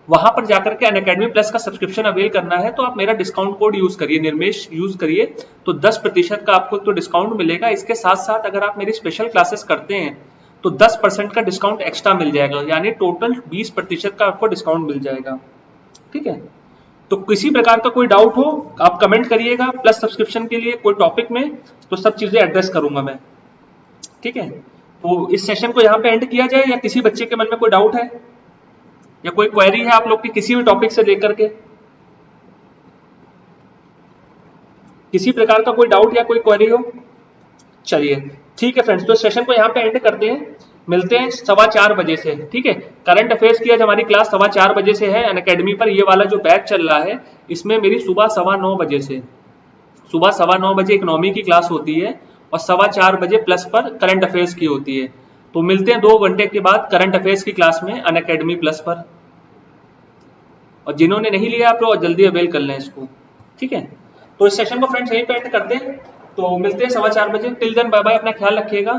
वहां पर जाकर के अनअकैडमी प्लस का सब्सक्रिप्शन अवेल करना है तो आप मेरा डिस्काउंट कोड यूज करिए, निर्मेश यूज करिए, तो 10% का आपको तो डिस्काउंट मिलेगा। इसके साथ साथ अगर आप मेरी स्पेशल क्लासेस करते हैं तो 10% का डिस्काउंट एक्स्ट्रा मिल जाएगा, यानी टोटल 20% का आपको डिस्काउंट मिल जाएगा, ठीक है। तो किसी प्रकार का कोई डाउट हो आप कमेंट करिएगा, प्लस सब्सक्रिप्शन के लिए कोई टॉपिक में, तो सब चीजें एड्रेस करूंगा मैं, ठीक है। तो इस सेशन को यहाँ पे एंड किया जाए, या किसी बच्चे के मन में कोई डाउट है या कोई क्वेरी है आप लोग की किसी भी टॉपिक से लेकर के, किसी प्रकार का कोई डाउट या कोई क्वेरी हो? चलिए ठीक है फ्रेंड्स, तो सेशन को यहाँ पे एंड करते हैं, मिलते हैं 4:15 बजे से, ठीक है। करंट अफेयर्स की आज हमारी क्लास 4:15 बजे से है अनअकैडमी पर। ये वाला जो बैच चल रहा है इसमें मेरी सुबह 9:15 बजे से, सुबह 9:15 बजे इकोनॉमी की क्लास होती है, और 4:15 बजे प्लस पर करंट अफेयर्स की होती है। तो मिलते हैं 2 घंटे के बाद करंट अफेयर्स की क्लास में अनअकैडमी प्लस पर, और जिन्होंने नहीं लिया आप लोग जल्दी अवेल कर लें इसको, ठीक है। तो इस सेशन को फ्रेंड्स यहीं पे एंड करते हैं, तो मिलते हैं 4:15 बजे। टिल देन बाय बाय, अपना ख्याल रखिएगा।